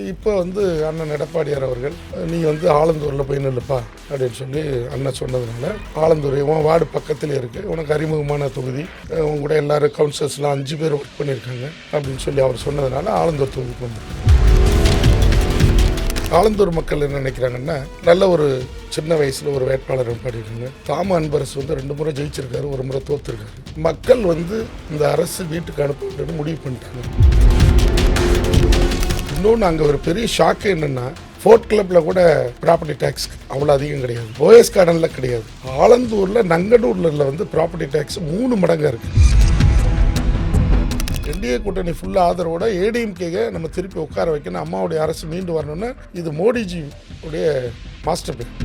இப்போ அண்ணன் எடப்பாடியார் அவர்கள் நீ ஆலந்தூரில் போய் நில்லுப்பா அப்படின்னு சொல்லி அண்ணன் சொன்னதுனால ஆலந்தூர் உன் வார்டு பக்கத்தில் இருக்குது, உனக்கு அறிமுகமான தொகுதி, உங்க கூட எல்லாரும் கவுன்சிலர்ஸ்லாம் 5 பேர் ஒர்க் பண்ணியிருக்காங்க அப்படின்னு சொல்லி அவர் சொன்னதுனால ஆலந்தூர் தொகுதிக்கு வந்து ஆலந்தூர் மக்கள் என்ன நினைக்கிறாங்கன்னா, நல்ல ஒரு சின்ன வயசில் ஒரு வேட்பாளர் பாடிருக்காங்க. தாம அன்பரசு 2 முறை ஜெயிச்சிருக்காரு, 1 முறை தோத்துருக்காரு. மக்கள் இந்த அரசு வீட்டுக்கு அனுப்புன்னு முடிவு பண்ணிட்டாங்க. இன்னொன்று அங்கே ஒரு பெரிய ஷாக்கு என்னென்னா, ஃபோர்ட் கிளப்பில் கூட ப்ராப்பர்ட்டி டேக்ஸ் அவ்வளோ அதிகம் கிடையாது, போயஸ் கார்டனில் கிடையாது. ஆலந்தூரில் நங்கனூரில் ப்ராப்பர்ட்டி டேக்ஸ் 3 மடங்காக இருக்குது. என்டிஏ கூட்டணி ஃபுல்லாக ஆதரவோட ஏடிஎம்கே நம்ம திருப்பி உட்கார வைக்கணும், அம்மாவுடைய அரசு மீண்டு வரணும்னு இது மோடிஜி உடைய மாஸ்டர் பிளான்.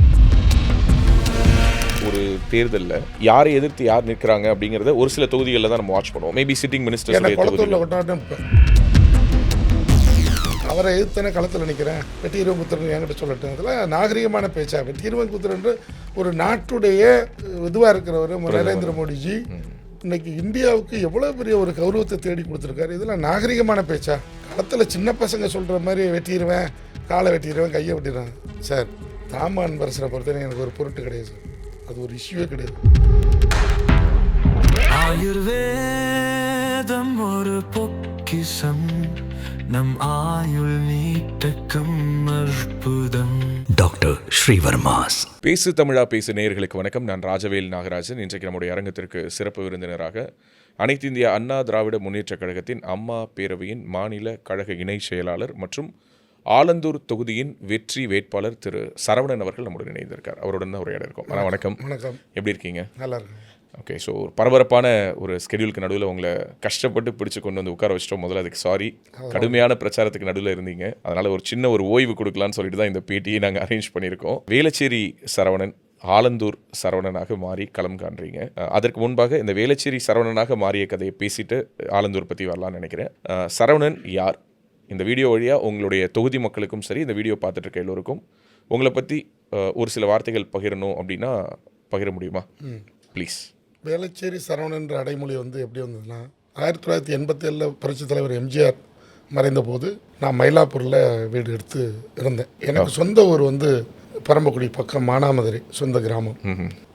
ஒரு தேர்தலில் யாரை எதிர்த்து யார் நிற்கிறாங்க அப்படிங்கிறத ஒரு சில தொகுதிகளில் தான் நம்ம வாட்ச் பண்ணுவோம். மேபி சிட்டிங் மினிஸ்டர் குளத்தூரில் கொண்டாட்டம் அவரை எதிர்த்தானே களத்தில் நிற்கிறேன், வெற்றியிருவம்புத்திரன் என்கிட்ட சொல்லட்டும். அதில் நாகரிகமான பேச்சா? வெற்றியிருவம்புத்திரன் ஒரு நாட்டுடைய இதுவாக இருக்கிறவர் நரேந்திர மோடிஜி இன்னைக்கு இந்தியாவுக்கு எவ்வளோ பெரிய ஒரு கௌரவத்தை தேடி கொடுத்துருக்காரு. இதெல்லாம் நாகரிகமான பேச்சா? களத்தில் சின்ன பசங்க சொல்கிற மாதிரி வெட்டிடுவேன், காலை வெட்டிடுவேன், கையை வெட்டிடுவேன். சார், தாம அன்பரசனை பொறுத்தவரை எனக்கு ஒரு பொருட்டு கிடையாது சார், அது ஒரு இஷ்யூவே கிடையாது. ஆயுர்வேதம் ஒரு பொக்கிஷம், நம் ஆயுள் நீட்டக்கும் அற்புதம். டாக்டர் ஸ்ரீவர்மாஸ். பேசு தமிழா பேசு நேயர்களுக்கு வணக்கம். நான் ராஜவேல் நாகராஜன். இன்றைக்கு நம்முடைய அரங்கத்திற்கு சிறப்பு விருந்தினராக அனைத்து இந்திய அண்ணா திராவிட முன்னேற்றக் கழகத்தின் அம்மா பேரவையின் மாநில கழக இணை செயலாளர் மற்றும் ஆலந்தூர் தொகுதியின் வெற்றி வேட்பாளர் திரு சரவணன் அவர்கள் நம்முடன் இணைந்திருக்கார். அவருடன் தான் உரையாட இருக்கோம். வணக்கம். வணக்கம். எப்படி இருக்கீங்க? நல்லா இருக்கு. ஓகே, ஸோ ஒரு பரபரப்பான ஒரு ஸ்கெடியூலுக்கு நடுவில் உங்களை கஷ்டப்பட்டு பிடிச்சி கொண்டு வந்து உட்கார வச்சிட்டோம். முதல்ல அதுக்கு சாரி. கடுமையான பிரச்சாரத்துக்கு நடுவில் இருந்தீங்க, அதனால் ஒரு சின்ன ஒரு ஓய்வு கொடுக்கலான்னு சொல்லிட்டு தான் இந்த பேட்டியை நாங்கள் அரேஞ்ச் பண்ணியிருக்கோம். வேளச்சேரி சரவணன் ஆலந்தூர் சரவணனாக மாறி களம் காண்றீங்க. அதற்கு முன்பாக இந்த வேளச்சேரி சரவணனாக மாறிய கதையை பேசிட்டு ஆலந்தூர் பற்றி வரலான்னு நினைக்கிறேன். சரவணன் யார்? இந்த வீடியோ வழியாக உங்களுடைய தொகுதி மக்களுக்கும் சரி, இந்த வீடியோ பார்த்துட்டு இருக்க எல்லோருக்கும் உங்களை பற்றி ஒரு சில வார்த்தைகள் பகிரணும் அப்படின்னா பகிர முடியுமா ப்ளீஸ்? வேளச்சேரி சரவணன்ற அடைமொழி எப்படி வந்ததுன்னா, 1987 புரட்சித் தலைவர் எம்ஜிஆர் மறைந்த போது நான் மயிலாப்பூரில் வீடு எடுத்து இருந்தேன். எனக்கு சொந்த ஊர் பரம்பக்குடி பக்கம் மானாமதுரை, சொந்த கிராமம்.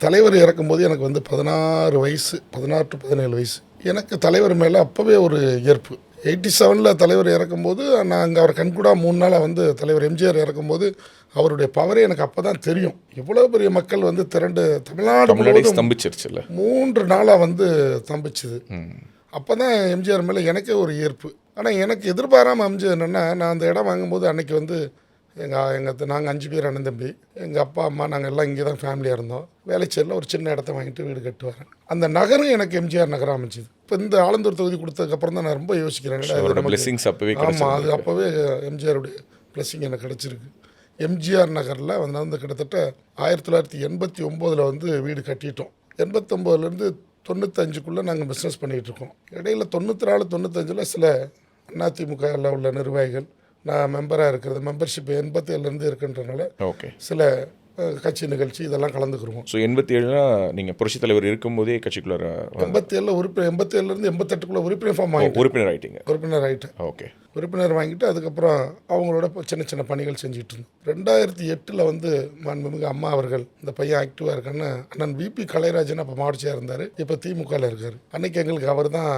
தலைவர் இறக்கும்போது எனக்கு 16 வயசு, 16 to 17 வயசு. எனக்கு தலைவர் மேலே அப்போவே ஒரு ஈர்ப்பு. 87 தலைவர் இறக்கும்போது நான் அங்கே அவர் கண்கூடா 3 நாளாக தலைவர் எம்ஜிஆர் இறக்கும்போது அவருடைய பவரே எனக்கு அப்போ தான் தெரியும். இவ்வளோ பெரிய மக்கள் திரண்டு தமிழ்நாடு ஸ்தம்பிச்சிருச்சுல்ல, 3 நாளாக ஸ்தம்பிச்சுது. அப்போ தான் எம்ஜிஆர் மேலே எனக்கே ஒரு ஈர்ப்பு. ஆனால் எனக்கு எதிர்பாராமல் அமைஞ்சது என்னென்னா, நான் அந்த இடம் வாங்கும்போது அன்றைக்கி நாங்கள் 5 பேர் அண்ணன் தம்பி, எங்கள் அப்பா அம்மா, நாங்கள் எல்லாம் இங்கே தான் ஃபேமிலியாக இருந்தோம். வேளச்சேரியில் ஒரு சின்ன இடத்த வாங்கிட்டு வீடு கட்டு வரேன். அந்த நகரம் எனக்கு எம்ஜிஆர் நகரம் அமைச்சிது. இப்போ இந்த ஆலந்தூர் தொகுதி கொடுத்ததுக்கப்புறம் தான் நான் ரொம்ப யோசிக்கிறேன். ஆமாம், அது அப்போவே எம்ஜிஆருடைய பிளஸிங் எனக்கு கிடச்சிருக்கு. எம்ஜிஆர் நகரில் கிட்டத்தட்ட 1989 வீடு கட்டிட்டோம். 89லேருந்து 95க்குள்ளே நாங்கள் பிஸ்னஸ் பண்ணிகிட்டு இருக்கோம். இடையில் 94, 95 சில அதிமுகவில் உள்ள நிர்வாகிகள், நான் மெம்பராக இருக்கிறது, மெம்பர்ஷிப் 87லேருந்து இருக்குன்றனால சில கட்சி நிகழ்ச்சி இதெல்லாம் கலந்துக்குருவோம். ஸோ 87 நீங்கள் புரட்சித் தலைவர் இருக்கும்போதே கட்சிக்குள்ள 87 உறுப்பினர், 87லேருந்து 88க்குள்ளே உறுப்பினர் ஃபார்ம் ஆகிட்டு உறுப்பினர் ஆகிட்டேன். ஓகே, உறுப்பினர் வாங்கிட்டு அதுக்கப்புறம் அவங்களோட சின்ன சின்ன பணிகள் செஞ்சுட்டு இருந்தோம். 2008 மாண்புமிகு அம்மா அவர்கள், இந்த பையன் ஆக்டிவாக இருக்கான்னு அண்ணன் விபி கலைராஜன் அப்போ மாவட்டச்சியாக இருந்தார், இப்போ திமுகவில் இருக்கார். அன்னைக்கு எங்களுக்கு அவர் தான்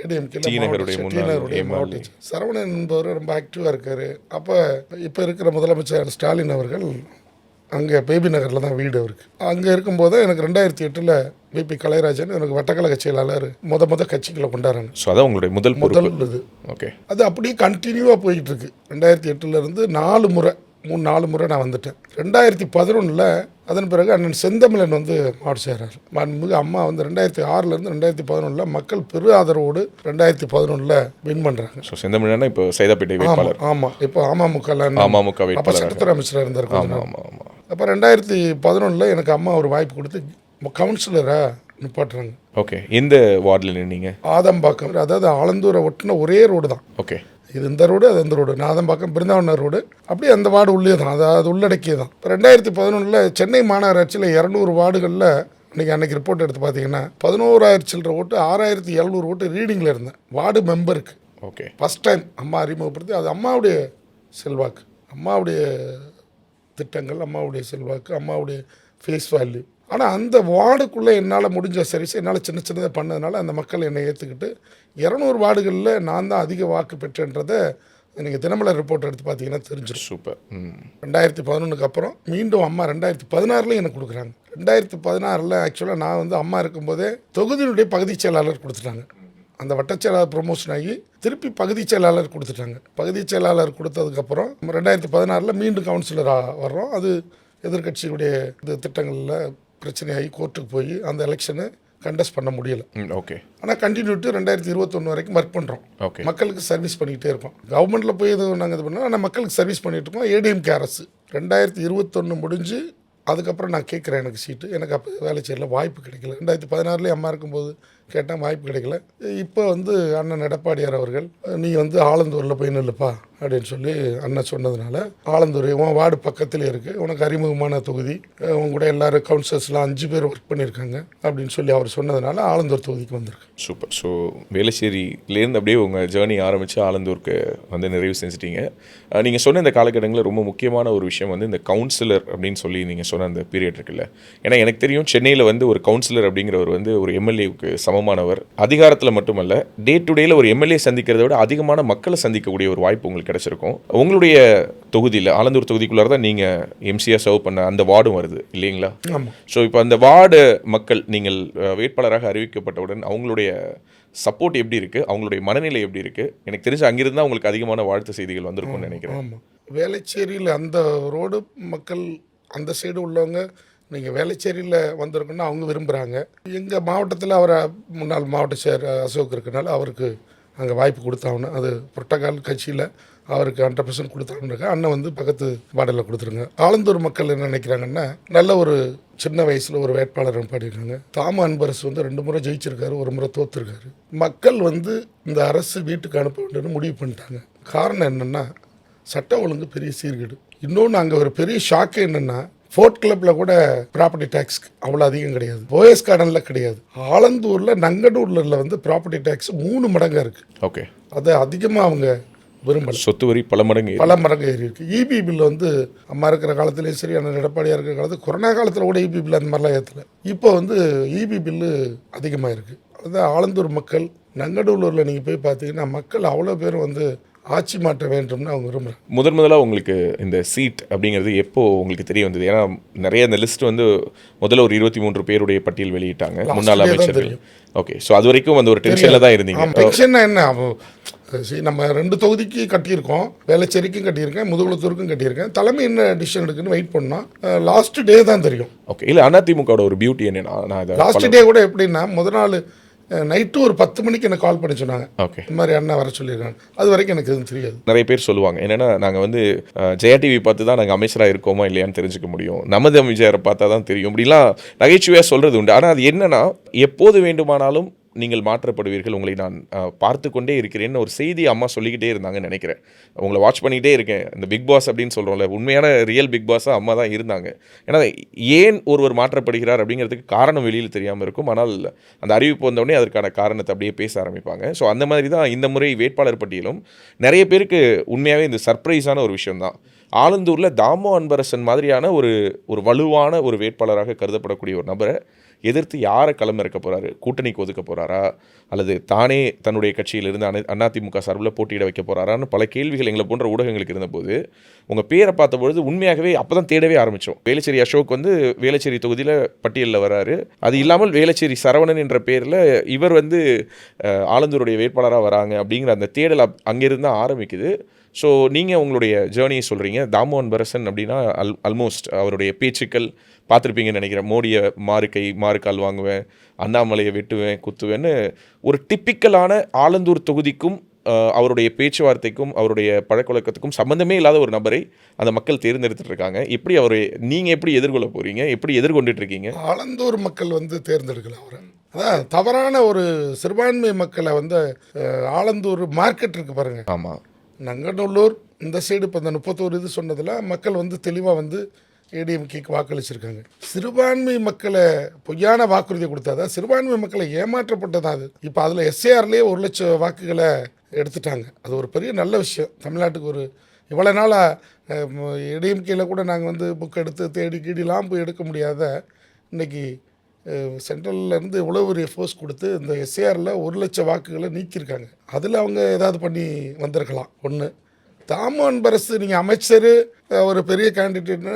ஏடிஎம்கேனுடைய மாவட்ட. சரவணன் என்பவர் ரொம்ப ஆக்டிவாக இருக்கார். அப்போ இப்போ இருக்கிற முதலமைச்சர் ஸ்டாலின் அவர்கள் அங்கே பேபி நகரில் தான் வீடு அவருக்கு. அங்கே இருக்கும்போது எனக்கு 2008 விபி கலைராஜன் எனக்கு வட்டக்கழக செயலாளர் முத கட்சிக்குள்ள கொண்டாடுறாங்க. ஸோ அதான் உங்களுடைய முதல் இது. ஓகே, அது அப்படியே கண்டினியூவாக போயிட்டு இருக்கு. 2008 4 முறை நான் வந்துட்டேன். 2011 அதன் பிறகு அண்ணன் செந்தமிழன் மாவட்ட சேர்றாரு. மாண்புமிகு அம்மா 2006 2011 மக்கள் பெரு ஆதரவோடு 2011 வின் பண்ணுறாங்க. ஸோ செந்தமிழன் இப்போ சைதாப்பேட்டை வேட்பாளர். ஆமாம், இப்போ அமமுக வேட்பாளர், சட்டத்துறை அமைச்சராக இருந்தார். அப்போ 2011 எனக்கு அம்மா ஒரு வாய்ப்பு கொடுத்து கவுன்சிலராக நிப்பாட்டுறாங்க. ஓகே, எந்த வார்டில் நின்னீங்க? ஆதம்பாக்கம், அதாவது ஆலந்தூரை ஒட்டின ஒரே ரோடு தான். ஓகே, இது இந்த ரோடு, அது அந்த ரோடு, நாதம்பாக்கம் பிருந்தாவனர் ரோடு, அப்படியே அந்த வார்டு உள்ளே தான், அது உள்ளடக்கியே தான். இப்போ 2011 சென்னை மாநகராட்சியில் 200 வார்டுகளில் அன்றைக்கி ரிப்போர்ட் எடுத்து பார்த்தீங்கன்னா 11,000 சில்லற ஓட்டு, 6,700 ஓட்டு ரீடிங்கில் இருந்தேன் வார்டு மெம்பருக்கு. ஓகே, ஃபஸ்ட் டைம் அம்மா அறிமுகப்படுத்தி, அது அம்மாவுடைய செல்வாக்கு, அம்மாவுடைய திட்டங்கள், அம்மாவுடைய செல்வாக்கு, அம்மாவுடைய ஃபேஸ் வேல்யூ. ஆனால் அந்த வார்டுக்குள்ளே என்னால் முடிஞ்ச சர்வீஸ் என்னால் சின்ன சின்னதாக பண்ணதுனால அந்த மக்கள் என்னை ஏற்றுக்கிட்டு 200 வார்டுகளில் நான் தான் அதிக வாக்கு பெற்றேன்றதை நீங்கள் தினமலர் ரிப்போர்ட் எடுத்து பார்த்தீங்கன்னா தெரிஞ்சிடும். சூப்பர். 2011க்கு அப்புறம் மீண்டும் அம்மா 2016 எனக்கு கொடுக்குறாங்க. 2016 ஆக்சுவலாக நான் வந்து அம்மா இருக்கும்போதே தொகுதியினுடைய பகுதி செயலாளர் கொடுத்துட்டாங்க. அந்த வட்டச் செயலாளர் ப்ரொமோஷன் ஆகி திருப்பி பகுதி செயலாளர் கொடுத்துட்டாங்க. பகுதி செயலாளர் கொடுத்ததுக்கப்புறம் 2016 மீண்டும் கவுன்சிலராக வர்றோம். அது எதிர்கட்சியுடைய இந்த திட்டங்களில் பிரச்சனையாகி கோர்ட்டுக்கு போய் அந்த எலெக்ஷனை கண்டெஸ்ட் பண்ண முடியல. ஓகே. ஆனால் கண்டினியூட்டு 2021 வரைக்கும் ஒர்க் பண்ணுறோம். ஓகே. மக்களுக்கு சர்வீஸ் பண்ணிக்கிட்டே இருக்கோம். கவர்மெண்ட்டில் போய் இது நாங்கள் இது பண்ணோம், ஆனால் மக்களுக்கு சர்வீஸ் பண்ணிகிட்டு இருக்கோம். ஏடிஎம்கே அரசு 2021 முடிஞ்சு அதுக்கப்புறம் நான் கேட்குறேன் எனக்கு சீட்டு. எனக்கு அப்போ வேலைச்சேரியில் வாய்ப்பு கிடைக்கல. 2016 அம்மா இருக்கும்போது கேட்டால் வாய்ப்பு கிடைக்கல. இப்போ வந்து அண்ணன் எடப்பாடியார் அவர்கள் நீ வந்து ஆலந்தூரில் போய் நில்லுப்பா அப்படின்னு சொல்லி அண்ணன் சொன்னதுனால ஆலந்தூர் உன் வார்டு பக்கத்தில் இருக்குது, உனக்கு அறிமுகமான தொகுதி, உன் கூட எல்லோரும் கவுன்சிலர்ஸ்லாம் 5 பேர் ஒர்க் பண்ணியிருக்காங்க அப்படின்னு சொல்லி அவர் சொன்னதுனால ஆலந்தூர் தொகுதிக்கு வந்திருக்கு. சூப்பர். ஸோ வேளச்சேரியிலேருந்து அப்படியே உங்கள் ஜேர்னி ஆரம்பித்து ஆலந்தூருக்கு வந்து நிறைவு செஞ்சிட்டீங்க. நீங்கள் சொன்ன இந்த காலகட்டங்களில் ரொம்ப முக்கியமான ஒரு விஷயம் வந்து இந்த கவுன்சிலர் அப்படின்னு சொல்லி நீங்கள் சொன்ன அந்த பீரியட் இருக்குல்ல. ஏன்னா எனக்கு தெரியும் சென்னையில் வந்து ஒரு கவுன்சிலர் அப்படிங்கிறவர் வந்து ஒரு எம்எல்ஏவுக்கு சமமானவர். அதிகாரத்தில் மட்டுமல்ல, டே டு டேல ஒரு எம்எல்ஏ சந்திக்கிறத விட அதிகமான மக்களை சந்திக்கக்கூடிய ஒரு வாய்ப்பு உங்களுக்கு கிடைச்சிருக்கும். உங்களுடைய தொகுதியில் ஆலந்தூர் தொகுதிக்குள்ளார தான் நீங்கள் எம்சியாக சர்வ் பண்ண அந்த வார்டும் வருது இல்லைங்களா? ஸோ இப்போ அந்த வார்டு மக்கள் நீங்கள் வேட்பாளராக அறிவிக்கப்பட்டவுடன் அவங்களுடைய சப்போர்ட் எப்படி இருக்குது, அவங்களுடைய மனநிலை எப்படி இருக்குது? எனக்கு தெரிஞ்சு அங்கிருந்து தான் உங்களுக்கு அதிகமான வாழ்த்து செய்திகள் வந்திருக்கும்னு நினைக்கிறேன். ஆமாம், வேளச்சேரியில் அந்த ரோடு மக்கள் அந்த சைடு உள்ளவங்க நீங்கள் வேளச்சேரியில் வந்திருக்குன்னா அவங்க விரும்புகிறாங்க. எங்கள் மாவட்டத்தில் அவரை முன்னாள் மாவட்ட சேர் அசோக் இருக்கனால அவருக்கு அங்கே வாய்ப்பு கொடுத்தாகணும். அது புரோட்டோகால் கட்சியில் அவருக்கு 100% கொடுத்தாங்க. அண்ணன் வந்து பக்கத்து வார்டில் கொடுத்துருங்க. ஆலந்தூர் மக்கள் என்ன நினைக்கிறாங்கன்னா, நல்ல ஒரு சின்ன வயசில் ஒரு வேட்பாளர் பாடியிருக்காங்க. தாம அன்பரசு வந்து 2 முறை ஜெயிச்சிருக்காரு, 1 முறை தோற்றுருக்காரு. மக்கள் வந்து இந்த அரசு வீட்டுக்கு அனுப்ப வேண்டும்னு முடிவு பண்ணிட்டாங்க. காரணம் என்னென்னா, சட்ட ஒழுங்கு பெரிய சீர்கேடு. இன்னொன்று அங்கே ஒரு பெரிய ஷாக்கு என்னென்னா, ஃபோர்ட் கிளப்பில் கூட ப்ராப்பர்ட்டி டேக்ஸ் அவ்வளோ அதிகம் கிடையாது, போயஸ் கார்டனில் கிடையாது. ஆலந்தூரில் நங்கடூரில் வந்து ப்ராப்பர்ட்டி டேக்ஸ் 3 மடங்காக இருக்குது. ஓகே. அதை அதிகமாக அவங்க விரும்பல. சொத்து வரி பல மடங்கு ஏறி இருக்கு. இபி பில் வந்து அம்மா இருக்கிற காலத்துலேயும் சரி, அண்ணன் எடப்பாடியாக இருக்கிற காலத்தில் கொரோனா காலத்தில் கூட இபி பில் அந்த மாதிரிலாம் ஏற்றலை. இப்போ வந்து இபி பில்லு அதிகமாக இருக்குது. அதுதான் ஆலந்தூர் மக்கள் நங்கடூரில் நீங்கள் போய் பார்த்தீங்கன்னா மக்கள் அவ்வளோ பேர் வந்து ஆட்சி மாற்ற வேண்டும்னு அவங்க விரும்புகிறாங்க. முதலாக உங்களுக்கு இந்த சீட் அப்படிங்கிறது எப்போ உங்களுக்கு தெரிய வந்தது? ஏன்னா நிறைய இந்த லிஸ்ட் வந்து முதல்ல ஒரு 23 பேருடைய பட்டியல் வெளியிட்டாங்க, முன்னாள் அமைச்சர்கள். ஓகே. ஸோ அது வரைக்கும் அந்த ஒரு டென்ஷனில் தான் இருந்தீங்க. டென்ஷன் என்ன, நம்ம 2 தொகுதிக்கு கட்டியிருக்கோம், வேளச்சேரிக்கும் கட்டியிருக்கேன், முதுகுளத்தூருக்கும் கட்டியிருக்கேன். தலைமை என்ன டிசிஷன் எடுக்குன்னு வெயிட் பண்ணால் லாஸ்ட் டே தான் தெரியும். ஓகே. இல்லை, அதிமுகவோட ஒரு பியூட்டி என்னன்னா, நான் லாஸ்ட் டே கூட எப்படின்னா, முதல் நாள் நைட்டு ஒரு 10 மணிக்கு எனக்கு கால் பண்ணி சொன்னாங்க. ஓகே, இந்த மாதிரி அண்ணா வர சொல்லியிருக்காங்க. அது வரைக்கும் எனக்கு எதுவும் தெரியாது. நிறைய பேர் சொல்லுவாங்க என்னென்னா, நாங்கள் வந்து ஜெயா டிவி பார்த்து தான் நாங்கள் அமைச்சராக இருக்கோமா இல்லையான்னு தெரிஞ்சுக்க முடியும், நமது அமைச்சரை பார்த்தா தான் தெரியும், இப்படிலாம் நகைச்சுவையாக சொல்கிறது உண்டு. ஆனால் அது என்னென்னா, எப்போது வேண்டுமானாலும் நீங்கள் மாற்றப்படுவீர்கள், உங்களை நான் பார்த்து கொண்டே இருக்கிறேன்னு ஒரு செய்தி அம்மா சொல்லிக்கிட்டே இருந்தாங்கன்னு நினைக்கிறேன். உங்களை வாட்ச் பண்ணிக்கிட்டே இருக்கேன். இந்த பிக் பாஸ் அப்படின்னு சொல்கிறோம்ல, உண்மையான ரியல் பிக் பாஸாக அம்மா தான் இருந்தாங்க. ஏன்னா ஏன் ஒருவர் மாற்றப்படுகிறார் அப்படிங்கிறதுக்கு காரணம் வெளியில் தெரியாமல் இருக்கும். ஆனால் அந்த அறிவிப்பு வந்தோடனே அதற்கான காரணத்தை அப்படியே பேச ஆரம்பிப்பாங்க. ஸோ அந்த மாதிரி தான் இந்த முறை வேட்பாளர் பட்டியலும் நிறைய பேருக்கு உண்மையாகவே இந்த சர்ப்ரைஸான ஒரு விஷயம்தான். ஆலந்தூரில் தாமோ அன்பரசன் மாதிரியான ஒரு வலுவான ஒரு வேட்பாளராக கருதப்படக்கூடிய ஒரு நபரை எதிர்த்து யாரை களம் இறக்க போகிறாரு? கூட்டணிக்கு ஒதுக்க போகிறாரா, அல்லது தானே தன்னுடைய கட்சியிலிருந்து அதிமுக சார்பில் போட்டியிட வைக்க போகிறாரான்னு பல கேள்விகள் எங்களை போன்ற ஊடகங்களுக்கு இருந்தபோது உங்கள் பேரை பார்த்தபொழுது உண்மையாகவே அப்போ தான் தேடவே ஆரம்பித்தோம். வேளச்சேரி அசோக் வந்து வேளச்சேரி தொகுதியில் பட்டியலில் வராரு. அது இல்லாமல் வேளச்சேரி சரவணன் என்ற பேரில் இவர் வந்து ஆலந்தூருடைய வேட்பாளராக வராங்க அப்படிங்கிற அந்த தேடல் அங்கேருந்து தான் ஆரம்பிக்குது. ஸோ நீங்கள் உங்களுடைய ஜேர்னியை சொல்கிறீங்க. தாமோ அன்பரசன் அப்படின்னா ஆல்மோஸ்ட் அவருடைய பேச்சுக்கள் பார்த்துருப்பீங்கன்னு நினைக்கிறேன். மோடியை மாறுக்கால் வாங்குவேன், அண்ணாமலையை வெட்டுவேன், குத்துவேன்னு ஒரு டிப்பிக்கலான ஆலந்தூர் தொகுதிக்கும் அவருடைய பேச்சுவார்த்தைக்கும் அவருடைய பழக்கவழக்கத்துக்கும் சம்மந்தமே இல்லாத ஒரு நபரை அந்த மக்கள் தேர்ந்தெடுத்துட்டு இருக்காங்க. எப்படி அவரை நீங்கள் எப்படி எதிர்கொள்ள போகிறீங்க, எப்படி எதிர்கொண்டுட்டு இருக்கீங்க? ஆலந்தூர் மக்கள் வந்து தேர்ந்தெடுக்கல அவரை. அதான் தவறான ஒரு சிறுபான்மை மக்களை வந்து ஆலந்தூர் மார்க்கெட் இருக்கு பாருங்க. ஆமாம், நங்கநல்லூர் இந்த சைடு இப்போ இந்த 31 இது சொன்னதில் மக்கள் வந்து தெளிவாக வந்து ஏடிஎம்கேக்கு வாக்களிச்சிருக்காங்க. சிறுபான்மை மக்களை பொய்யான வாக்குறுதியை கொடுத்தாதான் சிறுபான்மை மக்களை ஏமாற்றப்பட்டதான் அது. இப்போ அதில் எஸ்ஏஆர்லேயே 1 லட்சம் வாக்குகளை எடுத்துட்டாங்க. அது ஒரு பெரிய நல்ல விஷயம். தமிழ்நாட்டுக்கு ஒரு இவ்வளோ நாளாக ஏடிஎம்கேல கூட நாங்கள் வந்து புக் எடுத்து தேடி கீடிலாம் போய் எடுக்க முடியாத இன்றைக்கி சென்ட்ரல்லேருந்து இவ்வளோ ஒரு ஃபோர்ஸ் கொடுத்து இந்த எஸ்ஏஆரில் 1,00,000 வாக்குகளை நீக்கியிருக்காங்க. அதில் அவங்க ஏதாவது பண்ணி வந்திருக்கலாம். ஒன்று தாமு அன்பரசு நீங்கள் அமைச்சர் ஒரு பெரிய கேண்டிடேட்னு